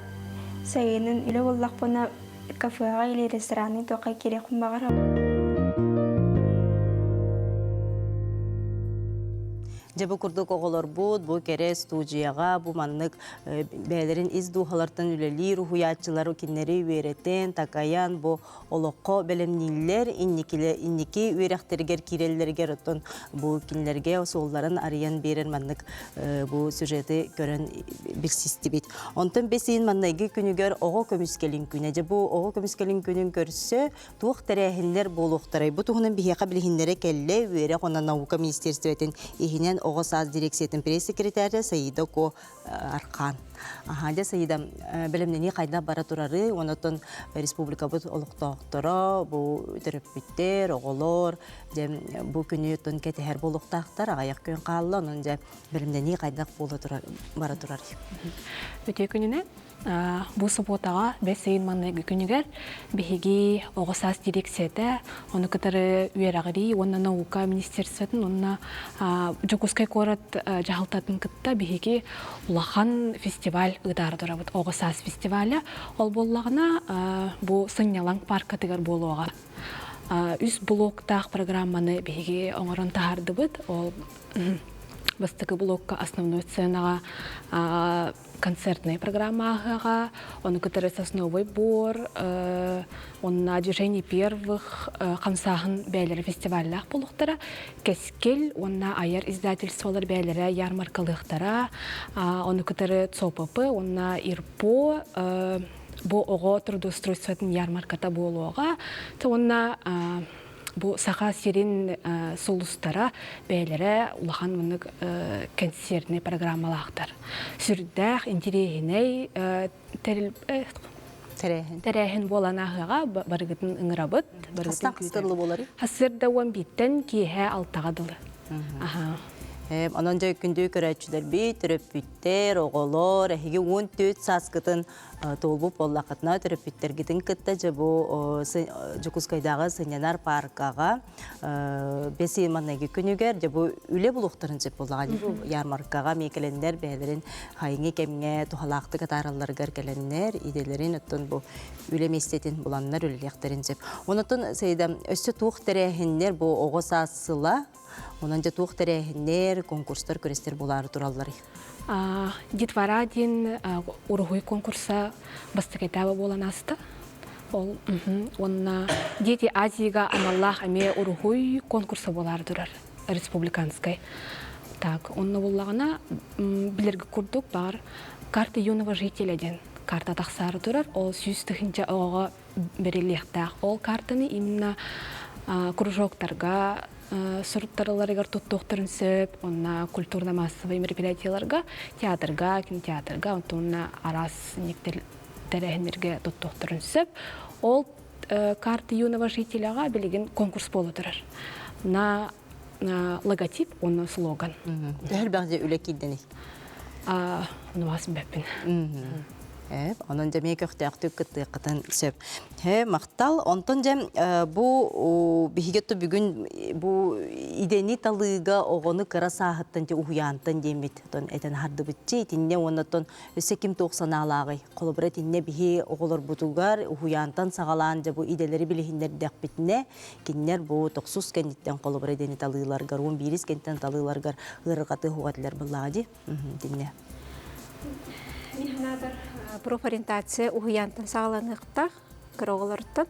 сайынын үлі боллақ бұна кафеға или рестораны тоққа керек бағар. Жабы күрдік оғылар бұд, бұл кере студияға, бұл маннық бәлерін из дұғалартын үлелер, ұхуятчылар өкенлері үйереттен, такаян, бұл олыққа бәлемнелер, иннеки үйеректергер керелергер өттін бұл кенлерге солларын ариян берер маннық бұл сюжеті көрін бір систебет. Онтын бесейін маннайғы күнігер оғы көміскелін күні. Жабы оғы көміскелін күнін көрсе, туық тәрәхінлер бұл ұқтарай. Бұл тұғының бейеқа білігіндері кәлі үйері қонан наука министерстветін ехінен Оғысаз дирекциятын пресс-секретаря Саида Ко Арқан. Ахаде Саида білімнені қайда бара тұрары, онытын республика бұд олықтақтыра, бұл түріппіттер, оғылар, бұл күні өттін кәтігер болықтақтар, ағаяқ көн қалылы, оның білімнені қайда бара тұрары. Өте күніне бұл субботаға бәсейін маннайғы күнігер бігеге оғысас дирекцияда, оны күтірі үйерағыри, оны наука министерстветін, оны Жокускай корат жағалтатын күтті бігеге ұлақан фестиваль ұдары дұрабыд. Оғысас фестивалі ол болағына бұл Сынялаң парка тігір болуға. Үз блоктақ программаны бігеге оңырын тағарды бұд. Бастығы блокка основной сценаға концертная программаға, оны күтірі сосновой бор, онна движение первых қамсағын бәлері фестиваллақ болуқтара, кәскел, онна аяр издательстволар бәлері ярмаркалықтара, оны күтірі ЦОПП, онна ИРПО, бұл оғы трудоустройствотын ярмарката болуға, онна бұл сақа серин солустара бәлері улахан мұнық концертный программалақтар. Сүрдәқ, интерегіней, тәрәхін боланағыға барғытын ұңырабыд. Қастан қыстырлы болары? Қасырда 11-тен кейе 6-ғадылы. Анан жай күнді көрәтшілер бейт, түріппіттер, оғылар, әхеге 14 сасқытын толбуп оллақытына түріппіттер гетін күтті жабу Жокускайдағы Сынянар паркаға бәсей маннайғы күнігер жабу үле бұлықтырын жеп болған ярмаркаға мекелендер бәлерін хайыңы кәмге тухалақты қатараларғар кәленнер иделерін өттін бұл үле местетін бұланнар үлеліқтерін жеп. Онытын өсі туық тәрәхінлер бұл оғы сасыла Онан жа туық тәрәхінлер, конкурстар, көрестер болары туралары. Детвара ден урғой конкурса бастықайтабы болан асты. Онна дети Азияға аналлах әме урғой конкурса болары турар, республиканскай. Онна болағына білергі күрдік бар карта юного жителя ден. Карта тақсары турар, ол сүйістігінче оға берелектақ. Ол картаны именно кружоктарға, сұрыттарыларығар тұттуқтырын сөп, онна культурно-массовый мероприятияларға, театрға, кинотеатрға, онна арас тәрәхінерге тұттуқтырын сөп. Ол карты юного жителяға білеген конкурс болу тұрар. На логотип, онна слоган. Әр бәғде үлі кейдені? Оны басым бәппін. Onun cəmiyə köxtəyəqtük qıttığı qıtın söp. Maqtal, ondan cəm bu bihigetto bugün bu ideni talığıga oğunu qıra sahıttan cə uhuyantan demit. Eten hardı bütçe, etinne ondan ösekim 90 alağı. Kolubra etinne bihi oğulur butugar, uhuyantan sağalan cə bu ideleri bilihinler dək bitine. Kinler bu 90 kentdən kolubra edeni talığılargar, 11 kentten talığılargar ırıqatı huğatlar бұлады. Dinle. Профориентация уһуянтан сағаланықта кыроғылырттан.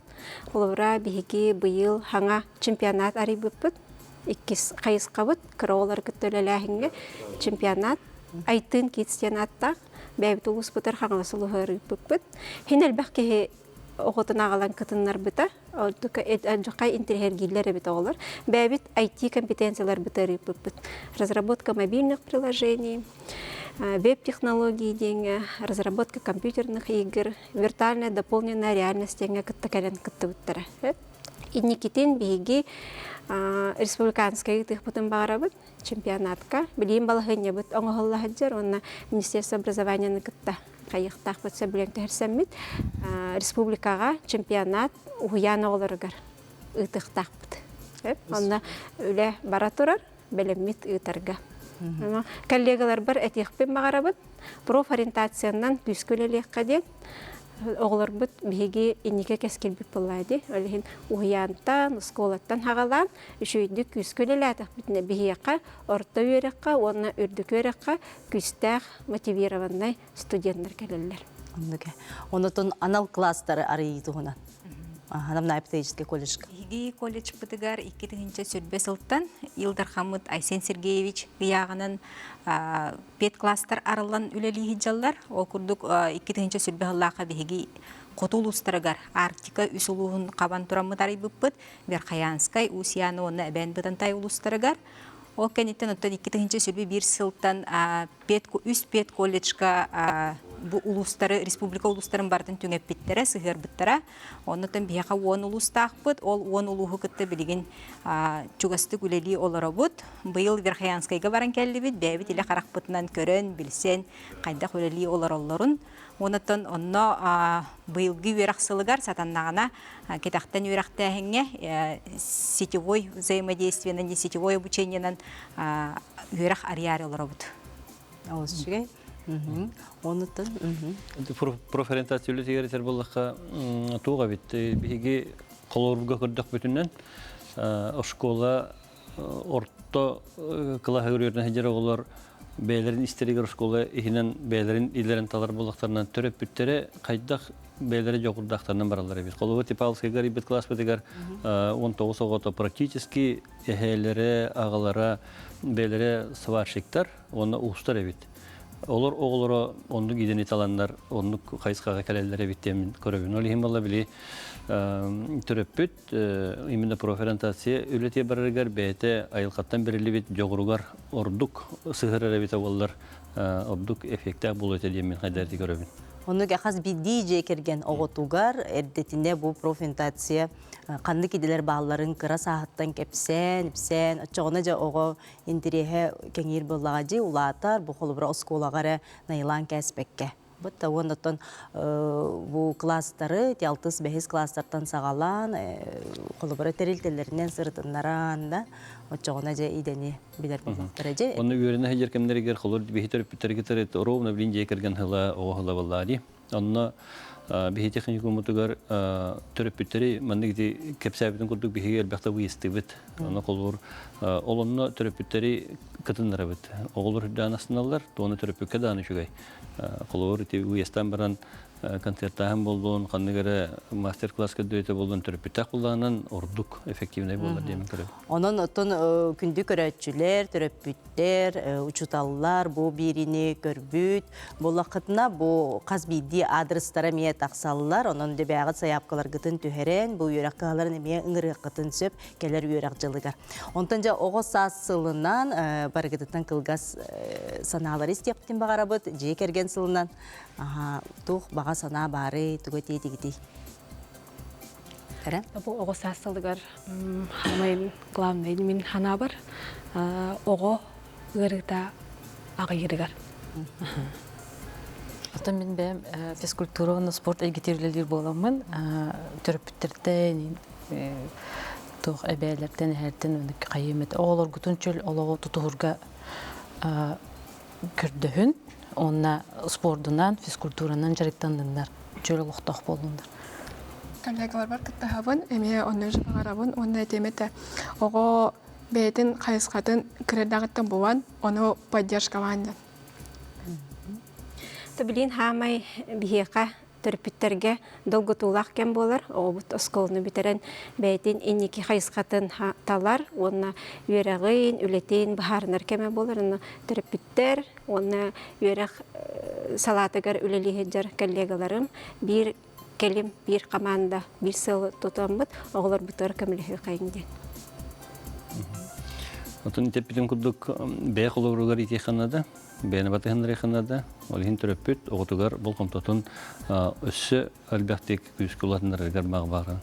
Олыра бігеге бұйыл хаңа чемпионат арибыппыт. 2 қайысқабыт кыроғылыр күттөлеләхінге чемпионат. Айтын кетістен аттақ. Бәйбіт ұлыс бұтыр хаңасылы ғырыппыппыт. Хен әлбәқ кеге оғытын ағалан кытынлар біта, жоқай интерхергилер біта олар. Бәбіт IT компетенциялар біта реппіт. Разработка мобильных приложений, веб-технологий деньги, разработка компьютерных игр, виртуальная дополненная реальность деньги кыттакарен кыттыбыттара. Инникитен биги республиканская их потом барабыт чемпионатка. Билим балахыня бит оңголла хаджар, онна Министерство образования на кытта кайыктак бутса билен тәрсәммит республикага чемпионат уяна оларыгар ытыктак бит. Онна үле бара турар белеммит ытарга. Коллегалар бар этихпен багарабыт профориентациянан күскөлелekкә ден оғылар бұд бейге инеке кәскел бүт болады. Олеген уянтан, сколаттан хағалан, үшөйді күз көлеләді. Бүтіне бейеққа, орта өрекқа, онына үрдік өрекқа күстәқ мотивированный студенттер келелер. Онытын анал класстары арайы тұғынан. Анамна Аптеический колледжка. Иги колледж бытыгар 2-нче сүрбе сылттан Илдар Хамыт Айсен Сергеевич гыягынан 5 класстар арылан үлелиһи жаллар. Ол курдук 2-нче сүрбе хыллака биги Котулустарыгар Арктика үсулуһун кабан тураммытары быппыт Верхаянскай Усияны оны әбән бытантай улустарыгар. Ол кенеттен оттан 2-нче сүрбе 1 сылттан үст 5 колледжка bu улустары, республика улустарын бардын түңеп биттері, сығыр біттері. Онытын бияқа 10 улустақ бұд, ол 10 улуғы күтті білген чугасты күлелі олары бұд. Бұйыл Верхаянскайға баран кәлі бід, бәбіт илі қарақ бұтынан көрін, білсен, қайда күлелі олар оларын. Онытын онно бұйылғы өрақсылығар сатаннағына кетақтан өрақтағыңе сетевой взаимодействиянан, сетевой обучениянан өрақ арияр олары бұд. Ауыз шүгей? Онытын. Профориентациялы тегеретер болаққа туға бітті. Бігі қолорға көрдік бүтіннен школа орта қылағы көрерін әжері олар бәйлерін істерігер школа ехінен бәйлерін илерін талар болақтарынан түріп бүттері қайдақ бәйлері жоғырдақтарынан баралар бет. Қолығы Типалскайгар ибет класс бітігер 19 оғыта практически әхейлері, ағалары, бәйлері сварщиктар, оны ұғыстар бет. Олар оғылары ондық идені таландар, ондық қайысқаға кәлелері биттемін көрөбін. Ол ехім бала білі түріп бүт, именно профориентация өлете барырғар бәйті айылқаттан бірілі бет жоғыруғар ордық сығырары бет оғылар ордық эффекті бұл өте деймін қайдарды көрөбін. Онуға қаз бидді жекерген оғытуғар, әрдетінде бұл профориентация қанды кеделер бағаларын қыра сағыттан кепсен, отчоғына жа оғы интереге кеңер болаға жи улатар, бұл қолыбыра осколағары найылан кәспекке. Бұтта ондықтан бұл класстары, 6-5 класстардан сағалан, қолыбыра тәрелтелерінен сыртынларан да, отчоғына жа идені білер болақтары жи. Оны өріне хәжер кәмдерігер қолыр бейхетер бүттергетер ровно білін жекерген хыла оғылы боллады. Онына бейхе технику мұтығар түріп бүттері, мәндегі кәпсәбетін күрдік бейхе әлбәқті бұйысты бұд. Оны қолыр олынны түріп бүттері кытынлары бұд. Оғылыр үддән астыналар, оны түріп бүкке даны шүгай. Қолыр ұйыстан баран концерттағын болуын, қандығары мастер-класска дөйті болуын түріп бүттәк болуынан ордық эффективнай болар деймін көріп. Onun otun kündü körətçülər, töröpbütlər, uçutallar, bu birini görbüt, bu laqıtına bu qazbidi adreslara miyə taqsallar, onun da bəğət sayapqalar qıtın tühərən, bu yörəqqaların miyə ıngırı qıtın söp, gələr yörəqcılıqar. Ondanca oğuz sasılından, barıqıtıdan qılğaz sanaları istiyaptın bağarabıd, jek ergen sılından, tuğ bağa sana bari, tügötey digidi. Бұл оғы сасылығар хамайын главный мен хана бар, оғы ғырыта ағы ерігар. Ата мен бәм физкультураны спорт әйгетерлер боламын, түріпіттерден, тоқ әбәлерден, әрден өндік қайымет. Оғылар күтін чөл олығы тұтығырға көрдіхін, онына спордынан, физкультуранан жарықтандыңдар, чөл ұлықтақ болыңдар. Коллегалар бар кыттахабын, эме онны жыпағарабын, онны әтеметі оғы бәйтін қайысқатын кірердағыттан болан, оны поддержкаванды. Білін хамай бейеқа түрпіттерге долғы тулақ кен болар, оғыт осколыны бітерен бәйтін енекі қайысқатын талар, онына үйерағын, үлетейін бұхарынар кеме болар, оны түрпіттер, оны үйерақ салатығар үлелі хеджар коллегаларым бір келим bir команда bir сыл тотамбыт оғылар бұтар көмілі қайынден. Отын теппитин курдук бәйқ олоругар итиханада, бәйні батыхандар иханада, олихин төрөппүт, оғытугар бұл комтотун өссі әлбәқтек күйіскулатындар әргар мағбағыран.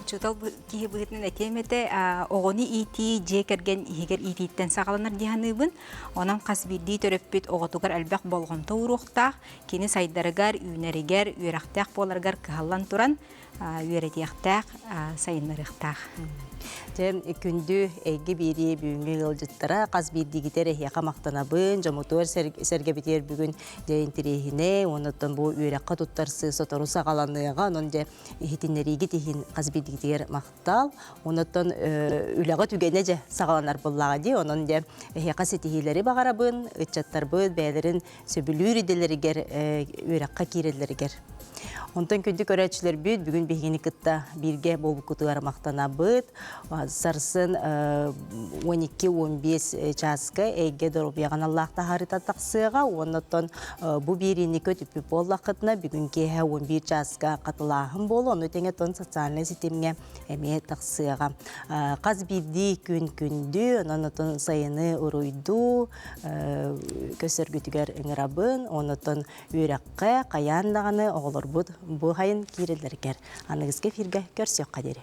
Чутал кие быгытнын этемете оғыны ити жекерген игер ититтен сағаланар диханыбын, онан қас бірдей төрөппүт оғытугар әлбәқ болғанта уруқтақ, кені сайдарыгар, үйнерігер, үйрақтақ боларгар кығалан туран, үйретияқтақ, сайынларықтақ. Тем күндү эги бири бүгүнгө ылжыттара каз бирдигитер яка мактанабын, жомутуар сергебитер бүгүн жайынтирехине, онотон бу үйракка туттарсы сотору сагаланыга, онон же ихитиннериги тихин каз бирдигитер мактал, онотон үлага түгене же сагаланар буллага ди, онон же яка сетихилери багарабын, ытчаттарбын, бәйлерин сөбүлүр иделеригер, үйракка кирелеригер. Онтон күндү көрәчилер бүт, бүгүн бегени кытта бирге болбу кутугар мактанабыт, сарсын 12-15 часка эйге доробияған Аллахта харыта тақсыға, оннотон бу бирини көтүппү боллақытына бүгүн кеһе 11 часка қатылағын болу, оны теңе тон социальный системге әме тақсыға. Қаз бирди күн-күнді, оннотон сайыны уруйду, көсөргүтүгер ыңырабын, оннотон үйраққа, қаяндағаны оғылыр бұд, бұ хайын кирелергер. Анығызге фирге көрсөк қадері.